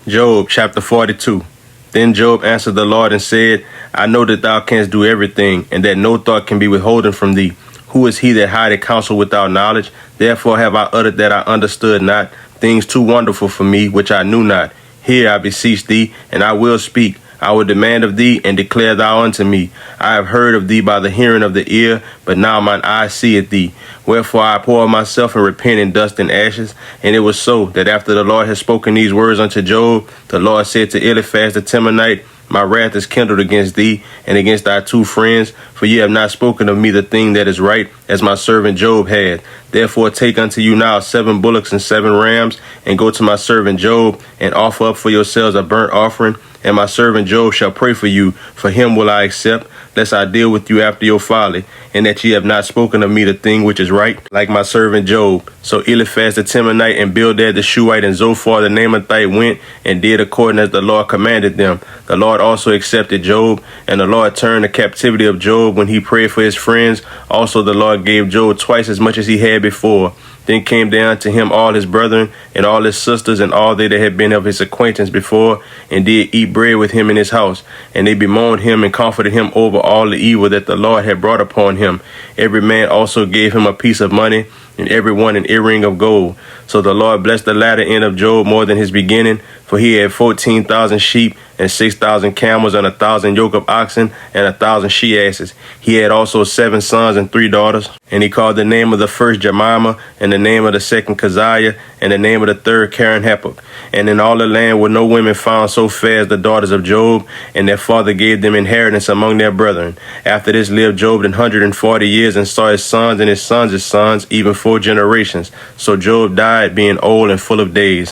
[SPEAKER 1] Job chapter 42. Then Job answered the Lord and said, I know that thou canst do everything, and that no thought can be withholden from thee. Who is he that hideth counsel without knowledge? Therefore have I uttered that I understood not, things too wonderful for me, which I knew not. Hear, I beseech thee, and I will speak. I will demand of thee, and declare thou unto me. I have heard of thee by the hearing of the ear, but now mine eye seeth thee. Wherefore I pour myself and repent in dust and ashes. And it was so, that after the Lord had spoken these words unto Job, the Lord said to Eliphaz the Temanite, My wrath is kindled against thee and against thy two friends, for ye have not spoken of me the thing that is right, as my servant Job had. Therefore take unto you now 7 bullocks and 7 rams, and go to my servant Job, and offer up for yourselves a burnt offering. And my servant Job shall pray for you, for him will I accept, lest I deal with you after your folly, and that ye have not spoken of me the thing which is right, like my servant Job. So Eliphaz the Temanite and Bildad the Shuhite and Zophar the Naamathite went and did according as the Lord commanded them. The Lord also accepted Job, and the Lord turned the captivity of Job when he prayed for his friends. Also the Lord gave Job twice as much as he had before. Then came down to him all his brethren and all his sisters and all they that had been of his acquaintance before, and did eat bread with him in his house. And they bemoaned him and comforted him over all the evil that the Lord had brought upon him. Every man also gave him a piece of money, and every one an earring of gold. So the Lord blessed the latter end of Job more than his beginning, for he had 14,000 sheep and 6,000 camels and 1,000 yoke of oxen and 1,000 she-asses. He had also 7 sons and 3 daughters. And he called the name of the first Jemimah, and the name of the second Keziah, and the name of the third Karen-Happuch. And in all the land were no women found so fair as the daughters of Job, and their father gave them inheritance among their brethren. After this lived Job 140 years, and saw his sons and his sons' sons, even 4 generations. So Job died, being old and full of days.